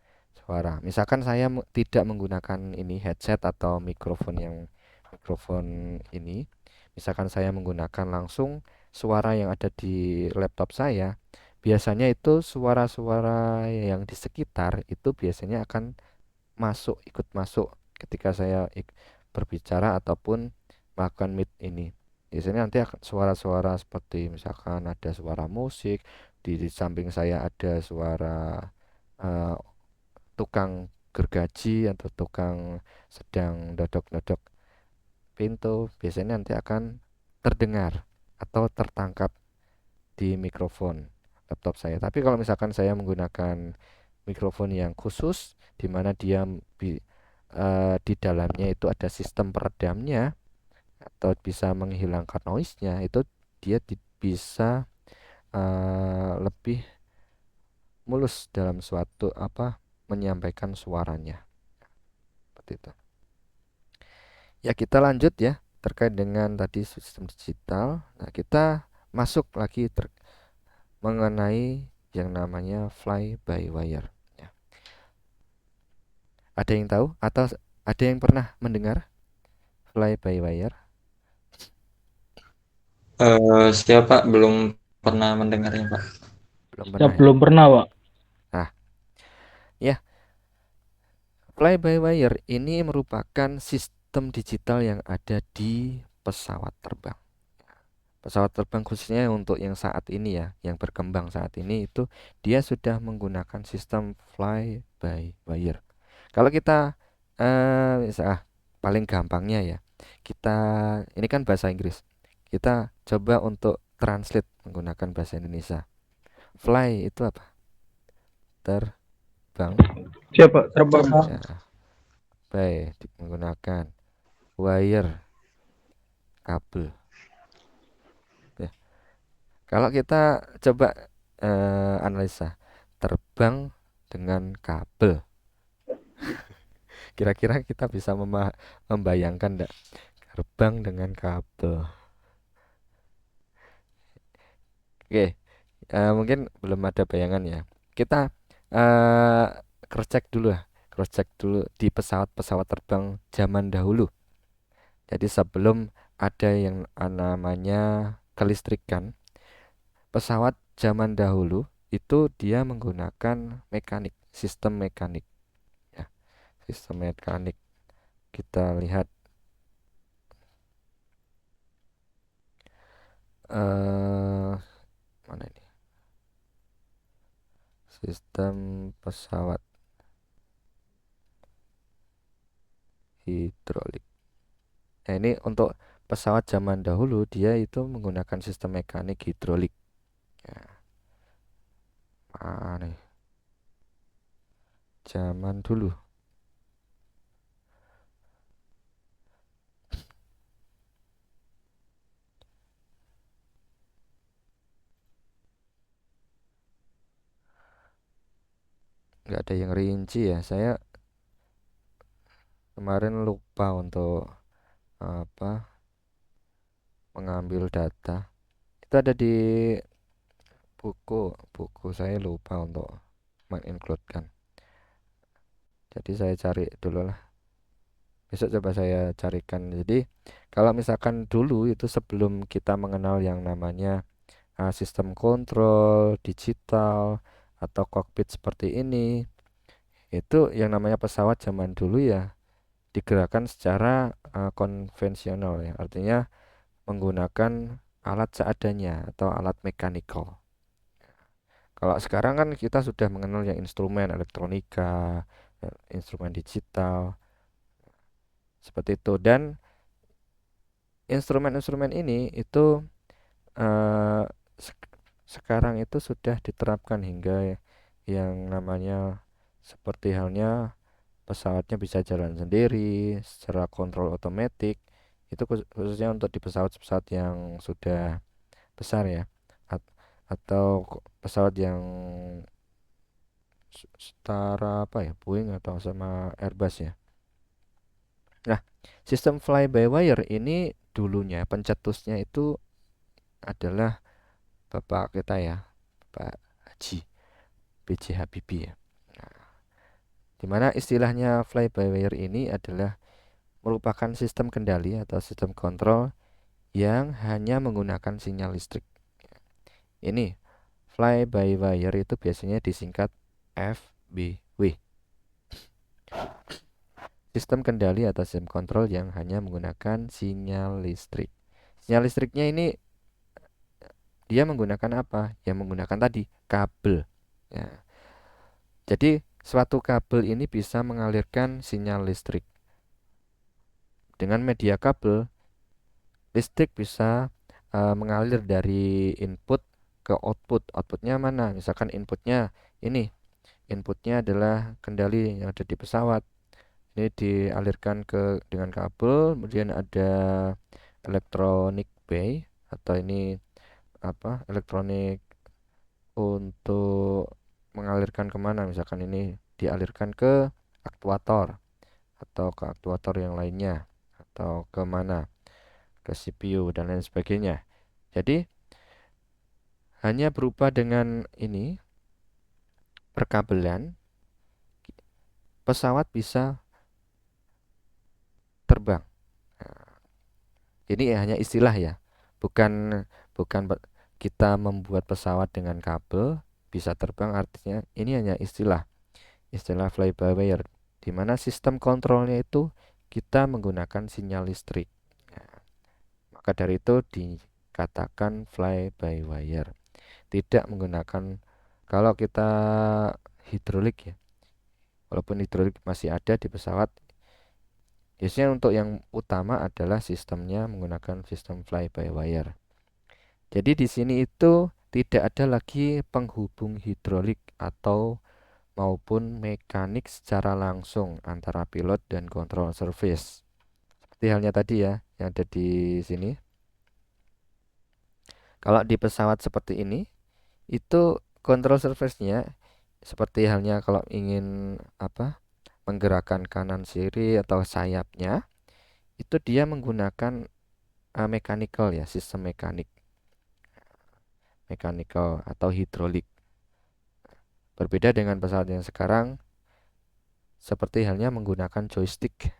S1: Suara. Misalkan saya tidak menggunakan ini headset atau mikrofon ini. Misalkan saya menggunakan langsung suara yang ada di laptop saya, biasanya itu suara-suara yang di sekitar itu biasanya akan ikut masuk ketika saya berbicara ataupun melakukan meet ini. Biasanya nanti akan suara-suara seperti misalkan ada suara musik, di samping saya ada suara eh, tukang gergaji atau tukang sedang dodok-dodok pintu, biasanya nanti akan terdengar atau tertangkap di mikrofon laptop saya. Tapi kalau misalkan saya menggunakan mikrofon yang khusus di mana di dalamnya itu ada sistem peredamnya atau bisa menghilangkan noise-nya, itu dia bisa lebih mulus dalam suatu menyampaikan suaranya. Seperti itu. Ya, kita lanjut ya terkait dengan tadi sistem digital. Nah, kita masuk lagi mengenai yang namanya fly by wire ya. Ada yang tahu atau ada yang pernah mendengar fly by wire?
S2: Siapa belum pernah mendengarnya, Pak?
S1: Belum
S4: Ya,
S1: pernah ya.
S4: belum pernah, Pak.
S1: Nah, ya, fly by wire ini merupakan sistem digital yang ada di pesawat terbang. Pesawat terbang khususnya untuk yang saat ini ya, yang berkembang saat ini itu dia sudah menggunakan sistem fly by wire. Kalau kita paling gampangnya ya, kita ini kan bahasa Inggris. Kita coba untuk translate menggunakan bahasa Indonesia. Fly itu apa? Terbang.
S4: Siapa? Terbang.
S1: Ya, menggunakan wire, kabel. Ya. Kalau kita coba analisa terbang dengan kabel, Kira-kira kita bisa membayangkan enggak gerbang dengan kabel? Oke, mungkin belum ada bayangan ya. Kita eh cross check dulu lah. Cross check dulu di pesawat-pesawat terbang zaman dahulu. Jadi sebelum ada yang namanya kelistrikan, pesawat zaman dahulu itu dia menggunakan mekanik, sistem mekanik ya. Sistem mekanik. Kita lihat mana ini? Sistem pesawat hidrolik. Nah, ini untuk pesawat zaman dahulu dia itu menggunakan sistem mekanik hidrolik. Ya, mana nih? Zaman dulu. Nggak ada yang rinci ya. Saya kemarin lupa untuk apa mengambil data. Itu ada di buku saya lupa untuk mengincludekan. Jadi saya cari dulu lah. Besok coba saya carikan. Jadi kalau misalkan dulu itu sebelum kita mengenal yang namanya sistem kontrol digital atau kokpit seperti ini, itu yang namanya pesawat zaman dulu ya digerakkan secara konvensional ya. Artinya menggunakan alat seadanya atau alat mekanikal. Kalau sekarang kan kita sudah mengenal yang instrumen elektronika, instrumen digital seperti itu, dan instrumen-instrumen ini itu eh, sekarang itu sudah diterapkan hingga yang namanya seperti halnya pesawatnya bisa jalan sendiri secara kontrol otomatis. Itu khususnya untuk di pesawat-pesawat yang sudah besar ya, atau pesawat yang setara apa ya, Boeing atau sama Airbus ya. Nah, sistem fly by wire ini dulunya pencetusnya itu adalah bapak kita ya, Pak Haji B.J. Habibie ya. Nah, dimana istilahnya fly by wire ini adalah merupakan sistem kendali atau sistem kontrol yang hanya menggunakan sinyal listrik. Ini fly by wire itu biasanya disingkat FBW. Sistem kendali atau sistem kontrol yang hanya menggunakan sinyal listrik. Sinyal listriknya ini dia menggunakan apa? Ya menggunakan tadi kabel. Ya. Jadi suatu kabel ini bisa mengalirkan sinyal listrik. Dengan media kabel, listrik bisa mengalir dari input ke output. Outputnya mana? Misalkan inputnya ini. Inputnya adalah kendali yang ada di pesawat. Ini dialirkan dengan kabel, kemudian ada electronic bay atau ini apa? Elektronik untuk mengalirkan kemana? Misalkan ini dialirkan ke aktuator atau ke aktuator yang lainnya atau kemana? Ke CPU dan lain sebagainya. Jadi hanya berupa dengan ini perkabelan pesawat bisa terbang. Nah, ini hanya istilah ya, bukan bukan kita membuat pesawat dengan kabel bisa terbang. Artinya ini hanya istilah fly by wire, di mana sistem kontrolnya itu kita menggunakan sinyal listrik. Nah, maka dari itu dikatakan fly by wire. Tidak menggunakan, kalau kita hidrolik ya, walaupun hidrolik masih ada di pesawat, biasanya untuk yang utama adalah sistemnya menggunakan sistem fly by wire. Jadi di sini itu tidak ada lagi penghubung hidrolik atau maupun mekanik secara langsung antara pilot dan control surface. Seperti halnya tadi ya, yang ada di sini. Kalau di pesawat seperti ini, itu control surface-nya seperti halnya kalau ingin apa? menggerakkan kanan kiri atau sayapnya, itu dia menggunakan mechanical ya, sistem mechanical atau hidrolik. Berbeda dengan pesawat yang sekarang, seperti halnya menggunakan joystick.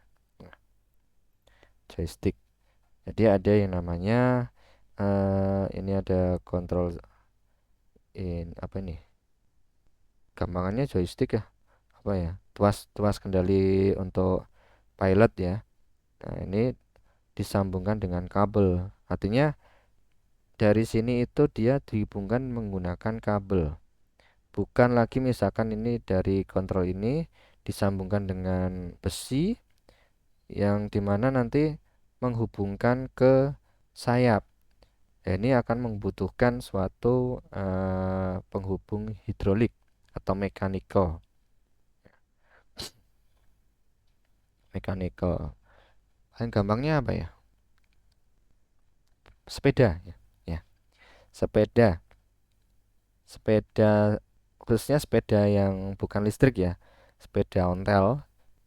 S1: Jadi ada yang namanya ini ada kontrol apa nih? Gampangannya joystick ya, apa ya? Tuas kendali untuk pilot ya. Nah, ini disambungkan dengan kabel. Artinya dari sini itu dia dihubungkan menggunakan kabel. Bukan lagi misalkan ini dari kontrol ini disambungkan dengan besi yang dimana nanti menghubungkan ke sayap. Ini akan membutuhkan suatu penghubung hidrolik atau mechanical. Paling gampangnya apa ya? Sepeda ya. Sepeda khususnya sepeda yang bukan listrik ya, sepeda ontel.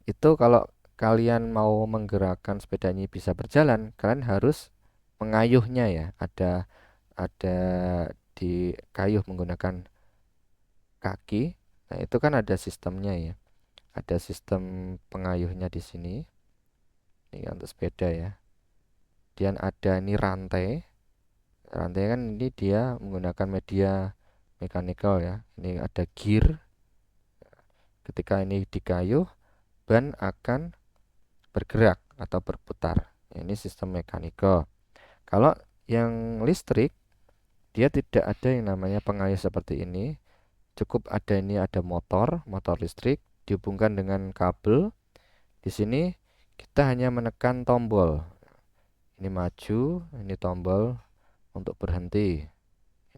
S1: Itu kalau kalian mau menggerakkan sepeda ini bisa berjalan, kalian harus mengayuhnya ya. Ada di kayuh menggunakan kaki. Nah, itu kan ada sistemnya ya. Ada sistem pengayuhnya di sini. Ini untuk sepeda ya. Dan ada ini rantai. Rantai kan ini dia menggunakan media mechanical ya. Ini ada gear. Ketika ini dikayuh, ban akan bergerak atau berputar. Ini sistem mechanical. Kalau yang listrik, dia tidak ada yang namanya pengayuh seperti ini. Cukup ada motor listrik dihubungkan dengan kabel. Di sini kita hanya menekan tombol. Ini maju, ini tombol untuk berhenti.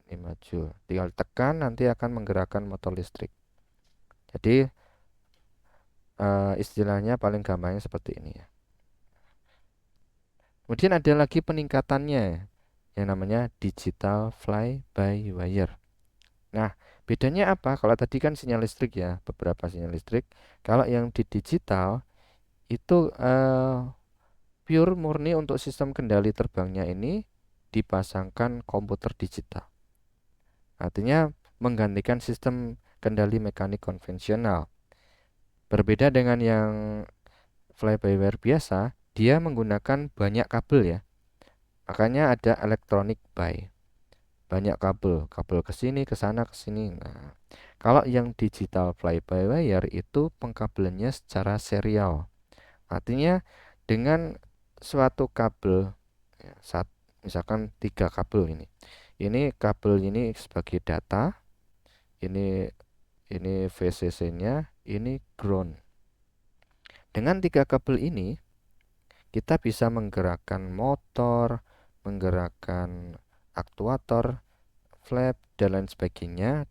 S1: Ini maju. Tinggal tekan nanti akan menggerakkan motor listrik. Jadi istilahnya paling gampangnya seperti ini ya. Kemudian ada lagi peningkatannya yang namanya digital fly-by-wire. Nah, bedanya apa? Kalau tadi kan sinyal listrik ya, beberapa sinyal listrik. Kalau yang di digital itu pure murni untuk sistem kendali terbangnya ini dipasangkan komputer digital. Artinya menggantikan sistem kendali mekanik konvensional. Berbeda dengan yang fly-by-wire biasa, dia menggunakan banyak kabel ya. Makanya ada electronic buy. Banyak kabel ke sini, ke sana, ke sini. Nah, kalau yang digital fly-by-wire itu pengkabelannya secara serial. Artinya dengan suatu kabel ya, misalkan 3 kabel ini. Ini kabel ini sebagai data, ini VCC-nya, ini ground. Dengan 3 kabel ini kita bisa menggerakkan motor, menggerakkan aktuator, flap dan lain sebagainya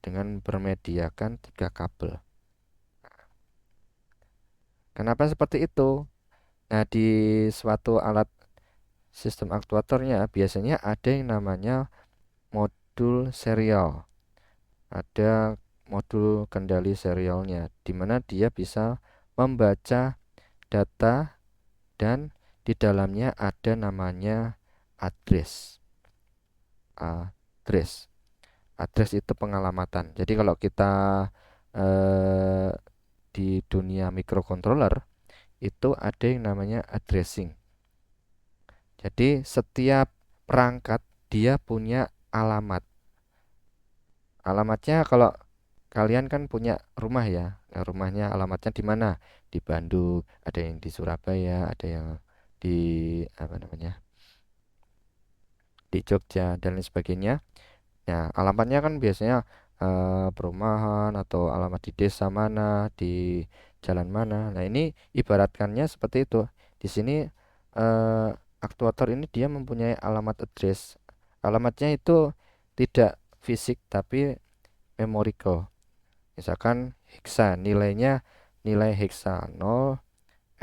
S1: dengan bermediakan 3 kabel. Kenapa seperti itu? Nah, di suatu alat sistem aktuatornya biasanya ada yang namanya modul serial. Ada modul kendali serialnya di mana dia bisa membaca data dan di dalamnya ada namanya address. Address itu pengalamatan. Jadi kalau kita di dunia microcontroller itu ada yang namanya addressing. Jadi setiap perangkat dia punya alamat. Alamatnya kalau kalian kan punya rumah ya. Nah, rumahnya alamatnya di mana? Di Bandung, ada yang di Surabaya, ada yang di apa namanya? Di Jogja dan lain sebagainya. Nah, alamatnya kan biasanya perumahan atau alamat di desa mana, di jalan mana. Nah, ini ibaratkannya seperti itu. Di sini eh, aktuator ini dia mempunyai alamat address. Alamatnya itu tidak fisik tapi memorical. Misalkan hexa, nilai hexa 0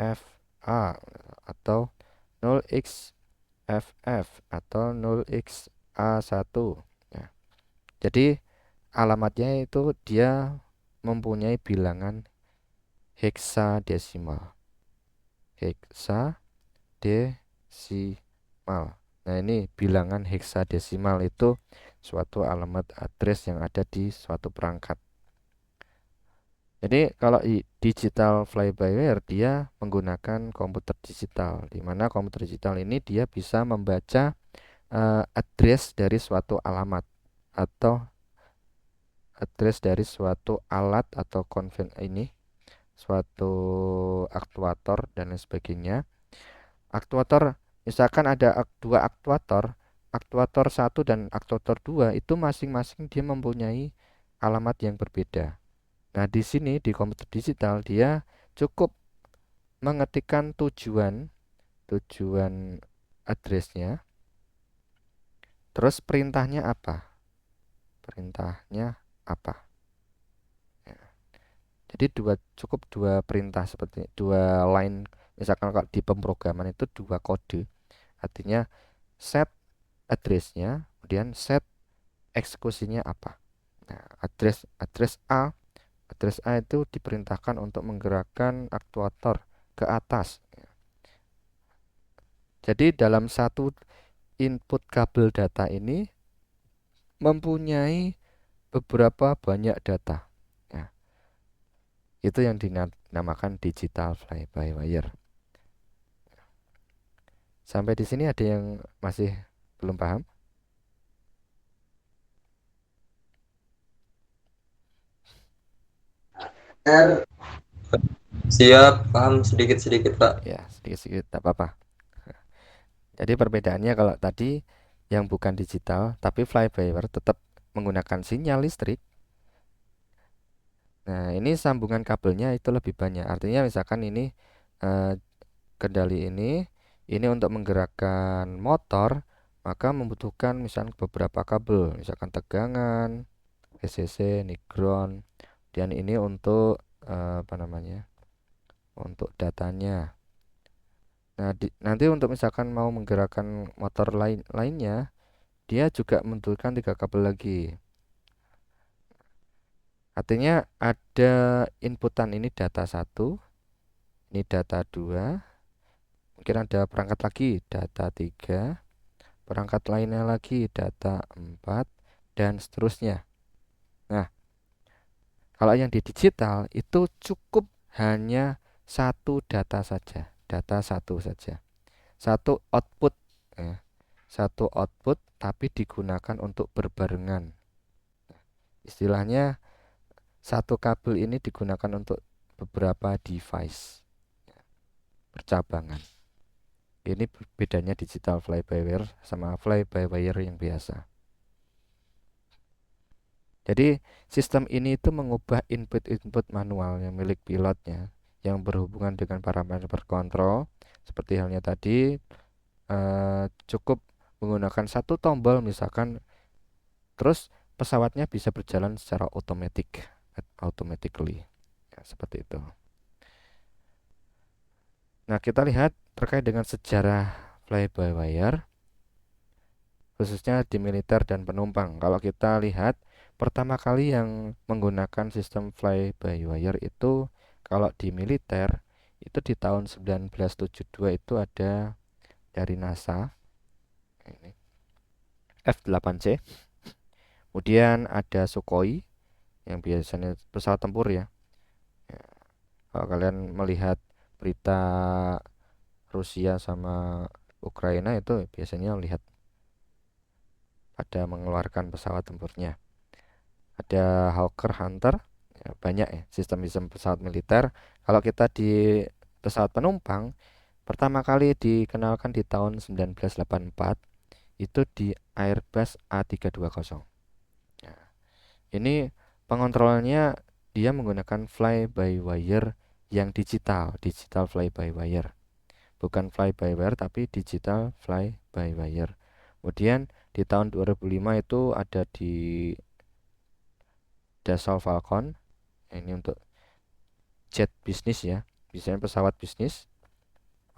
S1: FA atau 0xFF atau 0xA1. Nah, jadi alamatnya itu dia mempunyai bilangan heksadesimal. Heksadesimal. Nah, ini bilangan heksadesimal itu suatu alamat address yang ada di suatu perangkat. Jadi kalau digital fly-by-wire dia menggunakan komputer digital, di mana komputer digital ini dia bisa membaca address dari suatu alamat atau address dari suatu alat atau suatu aktuator dan lain sebagainya. Aktuator, misalkan ada dua aktuator, aktuator 1 dan aktuator 2 itu masing-masing dia mempunyai alamat yang berbeda. Nah, di sini di komputer digital dia cukup mengetikkan tujuan addressnya, terus perintahnya apa? Ya. Jadi cukup dua perintah, seperti dua line. Misalkan kalau di pemrograman itu dua kode, artinya set addressnya, kemudian set eksekusinya apa. Nah, address A itu diperintahkan untuk menggerakkan aktuator ke atas. Jadi dalam satu input kabel data ini mempunyai beberapa banyak data. Ya, itu yang dinamakan digital fly-by-wire. Sampai di sini ada yang masih belum paham?
S2: Siap, paham sedikit-sedikit, Pak.
S1: Ya, sedikit-sedikit, tak apa-apa. Jadi perbedaannya kalau tadi yang bukan digital, tapi fly-by-wire tetap menggunakan sinyal listrik. Nah, ini sambungan kabelnya itu lebih banyak. Artinya misalkan ini kendali ini untuk menggerakkan motor, maka membutuhkan misalkan beberapa kabel, misalkan tegangan, ECC, ground, dan ini untuk untuk datanya. Nah, nanti untuk misalkan mau menggerakkan motor lainnya, dia juga membutuhkan 3 kabel lagi. Artinya ada inputan, ini data 1, ini data 2, mungkin ada perangkat lagi data 3, perangkat lainnya lagi data 4, dan seterusnya. Nah, kalau yang di digital itu cukup hanya satu data saja, data 1 saja. Satu output, ya. Satu output tapi digunakan untuk berbarengan. Istilahnya satu kabel ini digunakan untuk beberapa device, bercabangan. Ini bedanya digital fly-by-wire sama fly-by-wire yang biasa. Jadi sistem ini itu mengubah input-input manual yang milik pilotnya yang berhubungan dengan parameter kontrol. Seperti halnya tadi, cukup menggunakan satu tombol misalkan, terus pesawatnya bisa berjalan secara automatically. Ya, seperti itu. Nah, kita lihat terkait dengan sejarah fly-by-wire, khususnya di militer dan penumpang. Kalau kita lihat, pertama kali yang menggunakan sistem fly-by-wire itu kalau di militer, itu di tahun 1972 itu ada dari NASA, ini F-8C. Kemudian ada Sukhoi, yang biasanya pesawat tempur ya. Kalau kalian melihat berita Rusia sama Ukraina itu biasanya lihat pada mengeluarkan pesawat tempurnya. Ada Hawker Hunter, ya, banyak ya sistem-sistem pesawat militer. Kalau kita di pesawat penumpang, pertama kali dikenalkan di tahun 1984 itu di Airbus A320. Ya, ini pengontrolannya dia menggunakan fly-by-wire yang digital fly-by-wire. Bukan fly-by-wire tapi digital fly-by-wire. Kemudian di tahun 2005 itu ada di Dassault Falcon. Ini untuk jet bisnis ya, biasanya pesawat bisnis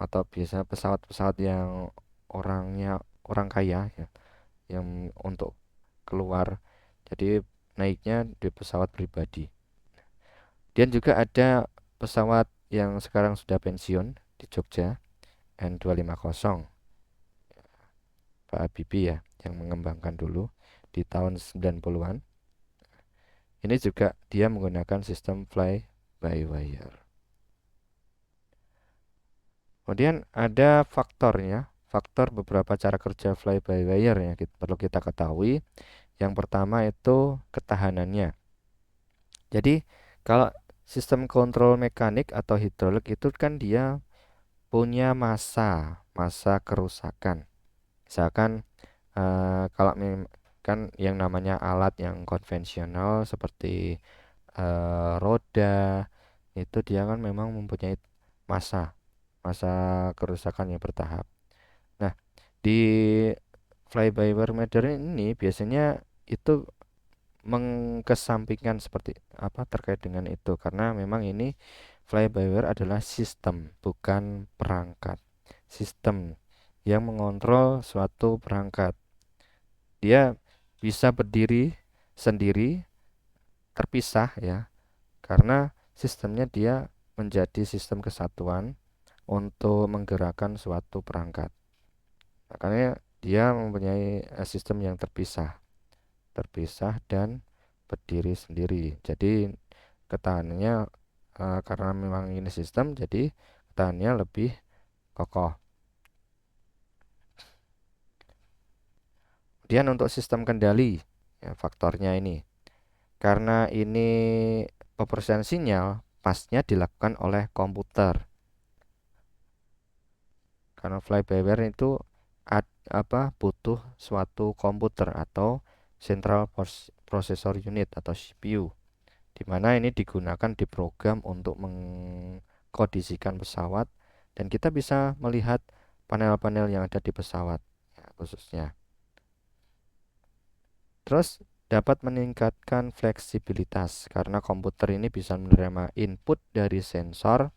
S1: atau biasa pesawat-pesawat yang orang kaya ya, yang untuk keluar, jadi naiknya di pesawat pribadi. Dan juga ada pesawat yang sekarang sudah pensiun di Jogja, N250, Pak Habibie ya, yang mengembangkan dulu di tahun 90-an. Ini juga dia menggunakan sistem fly by wire. Kemudian ada faktornya, faktor beberapa cara kerja fly by wire yang perlu kita ketahui. Yang pertama itu ketahanannya. Jadi kalau sistem kontrol mekanik atau hidrolik itu kan dia punya masa kerusakan. Misalkan kalau kan yang namanya alat yang konvensional seperti roda itu dia kan memang mempunyai masa masa kerusakan yang bertahap. Nah, di fly by wire modern ini biasanya itu mengkesampingkan seperti apa terkait dengan itu karena memang ini fly by wire adalah sistem bukan perangkat. Sistem yang mengontrol suatu perangkat. Dia bisa berdiri sendiri terpisah ya karena sistemnya dia menjadi sistem kesatuan untuk menggerakkan suatu perangkat. Makanya dia mempunyai sistem yang terpisah dan berdiri sendiri. Jadi ketahanannya karena memang ini sistem, jadi ketahanannya lebih kokoh. Kemudian untuk sistem kendali, ya, faktornya ini, karena ini pemrosesan sinyal pasnya dilakukan oleh komputer. Karena fly by wire itu butuh suatu komputer atau Central Processor Unit atau CPU, di mana ini digunakan di program untuk mengkondisikan pesawat dan kita bisa melihat panel-panel yang ada di pesawat ya, khususnya. Terus dapat meningkatkan fleksibilitas karena komputer ini bisa menerima input dari sensor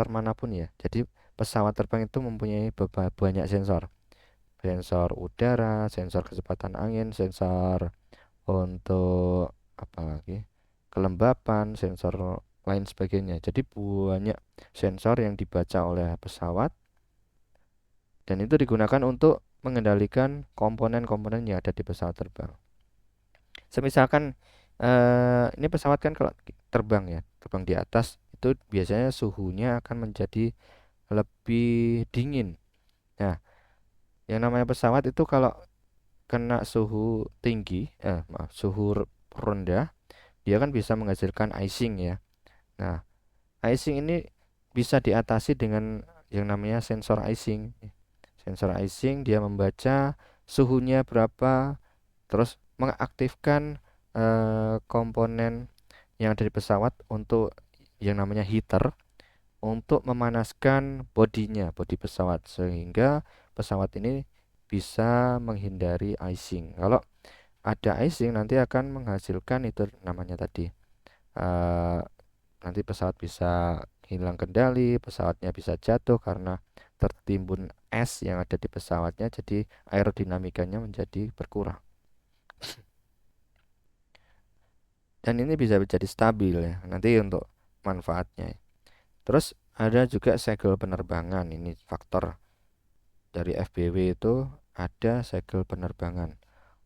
S1: manapun ya. Jadi pesawat terbang itu mempunyai banyak sensor. Sensor udara, sensor kecepatan angin, sensor untuk apa lagi? Kelembapan, sensor lain sebagainya. Jadi banyak sensor yang dibaca oleh pesawat dan itu digunakan untuk mengendalikan komponen-komponen yang ada di pesawat terbang. Semisalkan ini pesawat kan kalau terbang ya, terbang di atas itu biasanya suhunya akan menjadi lebih dingin. Nah, yang namanya pesawat itu kalau kena suhu tinggi, suhu rendah, dia kan bisa menghasilkan icing ya. Nah, icing ini bisa diatasi dengan yang namanya sensor icing. Sensor icing dia membaca suhunya berapa, terus mengaktifkan komponen yang ada di pesawat untuk yang namanya heater untuk memanaskan bodi pesawat sehingga pesawat ini bisa menghindari icing. Kalau ada icing nanti akan menghasilkan itu namanya tadi nanti pesawat bisa hilang kendali, pesawatnya bisa jatuh karena tertimbun es yang ada di pesawatnya, jadi aerodinamikanya menjadi berkurang. Dan ini bisa menjadi stabil ya nanti untuk manfaatnya. Terus ada juga segel penerbangan. Ini faktor dari FBW itu ada segel penerbangan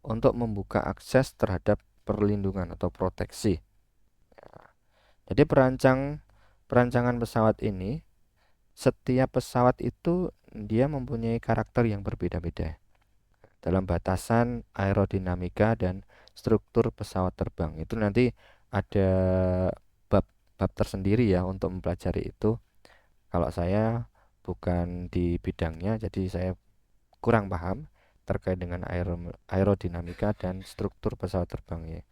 S1: untuk membuka akses terhadap perlindungan atau proteksi. Jadi perancangan pesawat ini, setiap pesawat itu dia mempunyai karakter yang berbeda-beda dalam batasan aerodinamika dan struktur pesawat terbang. Itu nanti ada bab tersendiri ya untuk mempelajari itu. Kalau saya bukan di bidangnya, jadi saya kurang paham terkait dengan aerodinamika dan struktur pesawat terbang ya.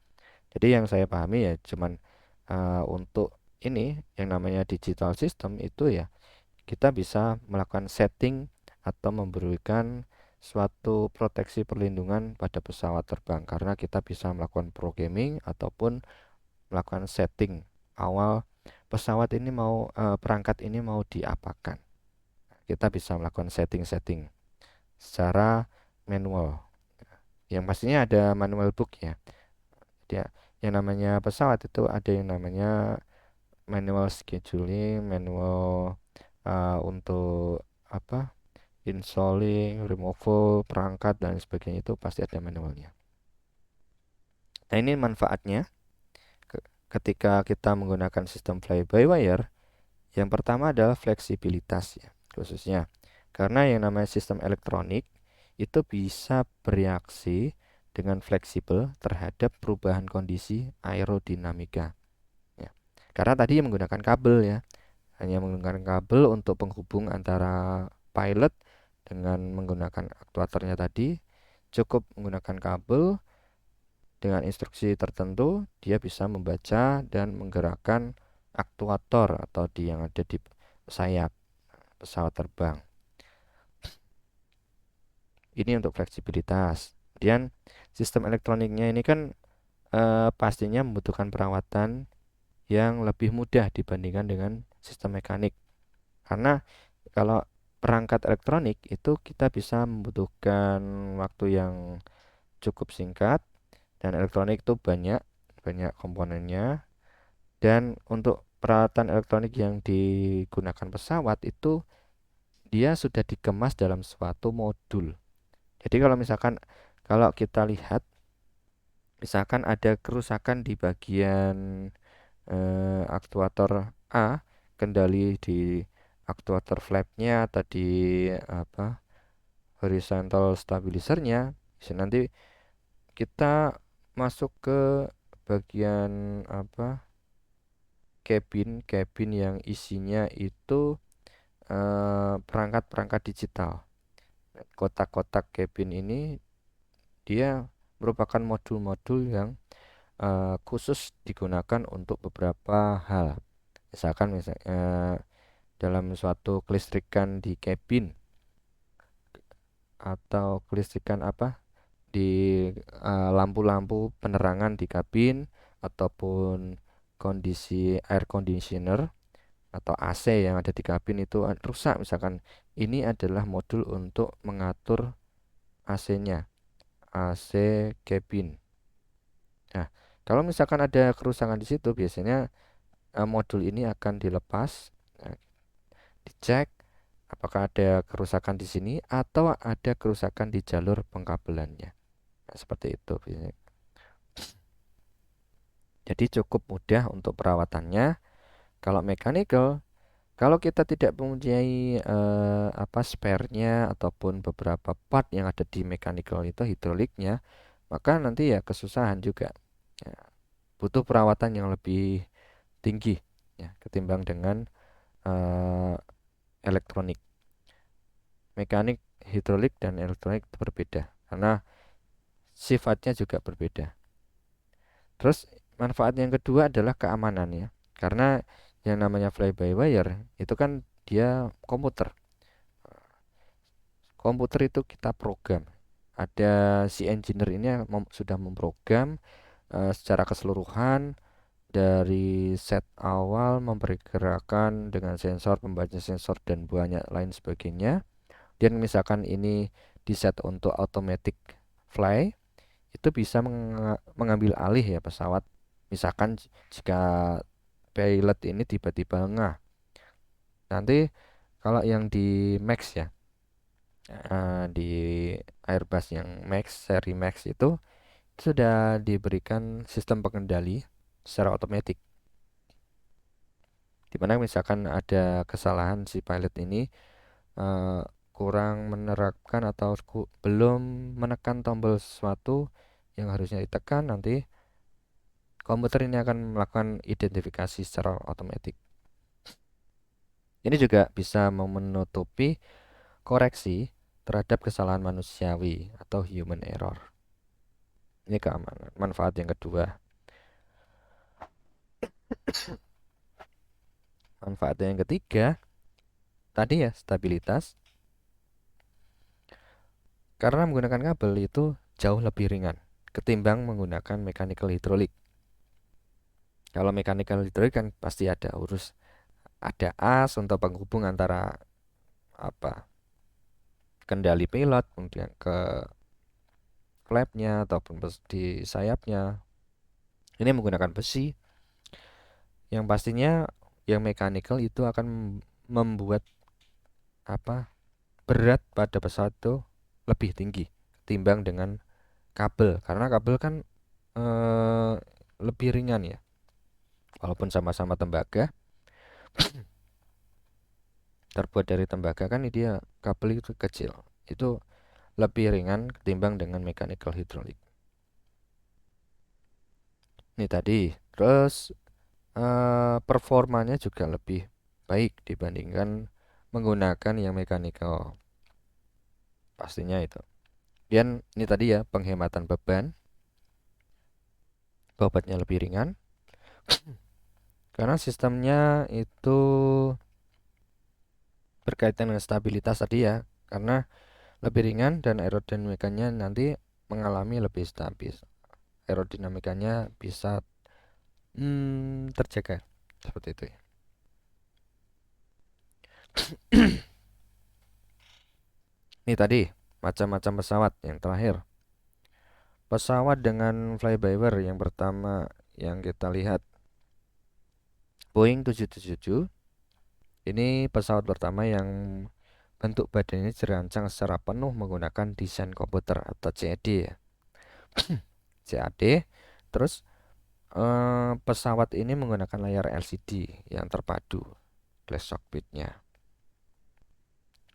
S1: Jadi yang saya pahami ya cuman untuk ini yang namanya digital system itu ya kita bisa melakukan setting atau memberikan suatu proteksi perlindungan pada pesawat terbang karena kita bisa melakukan programming ataupun melakukan setting awal pesawat ini mau perangkat ini mau diapakan. Kita bisa melakukan setting-setting secara manual. Yang pastinya ada manual book ya. yang namanya pesawat itu ada yang namanya manual scheduling, manual untuk apa, installing, removal perangkat dan sebagainya, itu pasti ada manualnya. Nah, ini manfaatnya ketika kita menggunakan sistem fly-by-wire. Yang pertama adalah fleksibilitas ya, khususnya karena yang namanya sistem elektronik itu bisa bereaksi dengan fleksibel terhadap perubahan kondisi aerodinamika ya. Karena tadi menggunakan kabel ya, hanya menggunakan kabel untuk penghubung antara pilot dengan menggunakan aktuatornya tadi. Cukup menggunakan kabel dengan instruksi tertentu, dia bisa membaca dan menggerakkan aktuator atau yang ada di sayap pesawat terbang. Ini untuk fleksibilitas. Kemudian sistem elektroniknya ini kan pastinya membutuhkan perawatan yang lebih mudah dibandingkan dengan sistem mekanik. Karena kalau perangkat elektronik itu kita bisa membutuhkan waktu yang cukup singkat, dan elektronik itu banyak komponennya. Dan untuk peralatan elektronik yang digunakan pesawat itu dia sudah dikemas dalam suatu modul. Jadi kalau kita lihat, misalkan ada kerusakan di bagian aktuator A, kendali di aktuator flapnya atau di horizontal stabilizernya, nanti kita masuk ke bagian cabin yang isinya itu perangkat-perangkat digital. Kotak-kotak cabin ini dia merupakan modul-modul yang khusus digunakan untuk beberapa hal. Misalkan dalam suatu kelistrikan di cabin atau kelistrikan di lampu-lampu penerangan di kabin, ataupun kondisi air conditioner atau AC yang ada di kabin itu rusak, misalkan ini adalah modul untuk mengatur AC-nya, AC cabin. Nah, kalau misalkan ada kerusakan di situ, biasanya modul ini akan dilepas, dicek apakah ada kerusakan di sini atau ada kerusakan di jalur pengkabelannya. Nah, seperti itu biasanya. Jadi cukup mudah untuk perawatannya. Kalau mechanical, kalau kita tidak mempunyai spare-nya ataupun beberapa part yang ada di mechanical itu, hidroliknya, maka nanti ya kesusahan juga. Ya, butuh perawatan yang lebih tinggi ya ketimbang dengan elektronik. Mekanik, hidrolik dan elektronik itu berbeda karena sifatnya juga berbeda. Terus manfaat yang kedua adalah keamanan ya. Karena yang namanya fly-by-wire itu kan dia komputer. Komputer itu kita program. Ada si engineer ini yang sudah memprogram secara keseluruhan dari set awal, memperkirakan dengan sensor, pembaca sensor dan banyak lain sebagainya. Dan misalkan ini di set untuk automatic fly, itu bisa mengambil alih ya pesawat. Misalkan jika pilot ini tiba-tiba lengah, nanti kalau yang di Max ya, di Airbus yang Max, seri Max itu sudah diberikan sistem pengendali secara otomatis. Dimana misalkan ada kesalahan si pilot ini kurang menerapkan atau belum menekan tombol sesuatu yang harusnya ditekan, nanti komputer ini akan melakukan identifikasi secara otomatis. Ini juga bisa menutupi koreksi terhadap kesalahan manusiawi atau human error. Ini keamanan. Manfaat yang kedua. Manfaat yang ketiga tadi ya stabilitas. Karena menggunakan kabel itu jauh lebih ringan ketimbang menggunakan mechanical hidrolik. Kalau mechanical hidrolik kan pasti ada as untuk penghubung antara kendali pilot kemudian ke flapnya ataupun di sayapnya. Ini menggunakan besi, yang pastinya yang mechanical itu akan membuat berat pada pesawat itu lebih tinggi ketimbang dengan kabel, karena kabel kan lebih ringan ya, walaupun sama-sama tembaga, terbuat dari tembaga kan dia kabel itu kecil, itu lebih ringan ketimbang dengan mechanical hidrolik. Ini tadi, terus performanya juga lebih baik dibandingkan menggunakan yang mechanical, pastinya itu. Dan ini tadi ya, penghematan beban, bobotnya lebih ringan karena sistemnya itu berkaitan dengan stabilitas tadi ya, karena lebih ringan dan aerodinamikanya nanti mengalami lebih stabil, aerodinamikanya bisa terjaga seperti itu ya. Ini tadi macam-macam pesawat. Yang terakhir, pesawat dengan fly-by-wire yang pertama yang kita lihat, Boeing 777. Ini pesawat pertama yang bentuk badannya dirancang secara penuh menggunakan desain komputer atau CAD ya. CAD. Terus pesawat ini menggunakan layar LCD yang terpadu glass cockpitnya.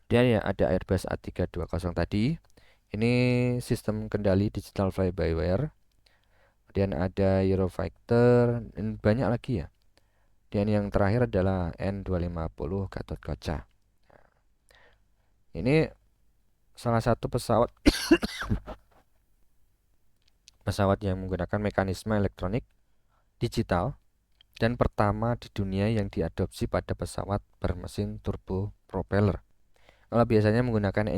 S1: Dan ya ada Airbus A320 tadi. Ini sistem kendali digital fly-by-wire. Kemudian ada Eurofighter dan banyak lagi ya. Dan yang terakhir adalah N250 Gatot-Kaca. Ini salah satu pesawat yang menggunakan mekanisme elektronik digital dan pertama di dunia yang diadopsi pada pesawat bermesin turbo propeller. Kalau biasanya menggunakan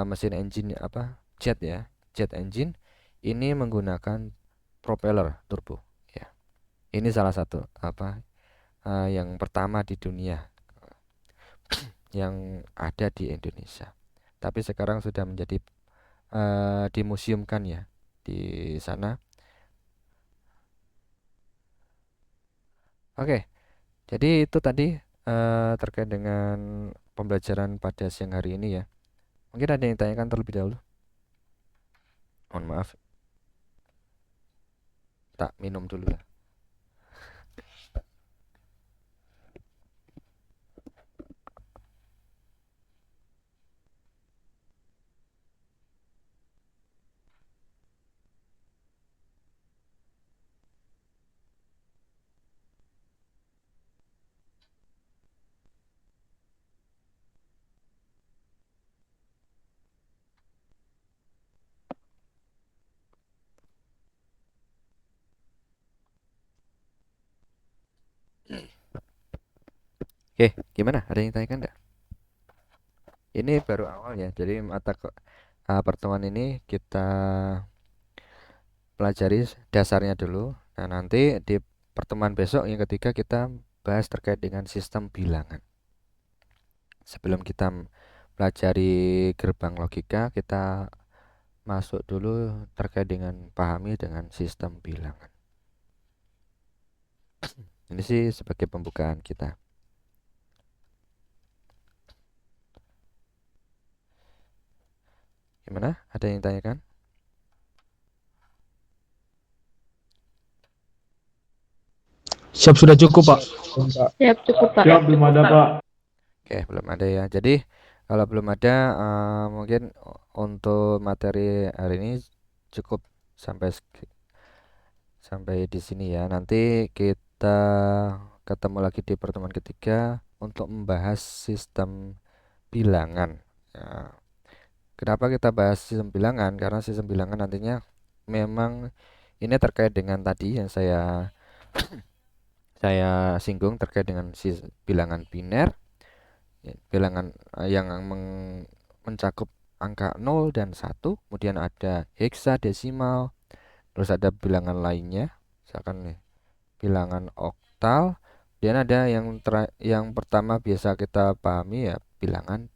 S1: mesin engine jet ya, jet engine, ini menggunakan propeller turbo ya. Ini salah satu yang pertama di dunia yang ada di Indonesia. Tapi sekarang sudah menjadi dimuseumkan ya di sana. Oke, jadi itu tadi terkait dengan pembelajaran pada siang hari ini ya. Mungkin ada yang tanyakan terlebih dahulu. Mohon maaf. Tak minum dulu lah. Oke, gimana? Ada yang tanyakan enggak? Ini baru awal ya. Jadi pertemuan ini kita pelajari dasarnya dulu. Nah, nanti di pertemuan besok yang ketiga kita bahas terkait dengan sistem bilangan. Sebelum kita pelajari gerbang logika, kita masuk dulu terkait dengan pahami dengan sistem bilangan. Ini sih sebagai pembukaan kita. Gimana? Ada yang tanyakan?
S4: Siap, sudah cukup, Pak.
S5: Siap, cukup, Pak.
S4: Siap, belum ada, Pak.
S1: Oke, belum ada ya. Jadi kalau belum ada, mungkin untuk materi hari ini cukup sampai di sini ya. Nanti kita ketemu lagi di pertemuan ketiga untuk membahas sistem bilangan. Ya, kenapa kita bahas sistem bilangan? Karena sistem bilangan nantinya memang ini terkait dengan tadi yang saya singgung terkait dengan bilangan biner, ya, bilangan yang mencakup angka 0 dan 1, kemudian ada heksadesimal, terus ada bilangan lainnya, misalkan nih, bilangan oktal, dan ada yang pertama biasa kita pahami ya bilangan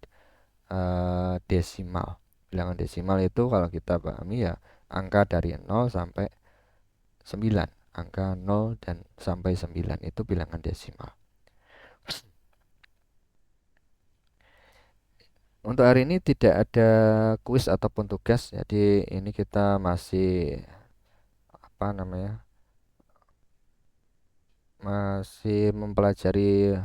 S1: desimal. Bilangan desimal itu kalau kita pahami ya angka dari 0 sampai 9, angka 0 dan sampai 9 itu bilangan desimal. Untuk hari ini tidak ada kuis ataupun tugas, jadi ini kita masih masih mempelajari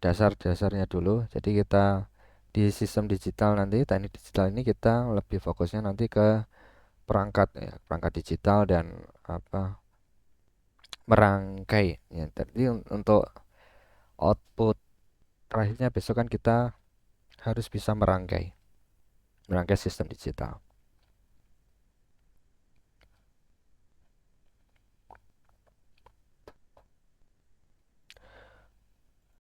S1: dasar-dasarnya dulu. Jadi kita di sistem digital nanti, teknik digital ini kita lebih fokusnya nanti ke perangkat ya, perangkat digital dan merangkai ya. Jadi untuk output terakhirnya besok kan kita harus bisa merangkai sistem digital.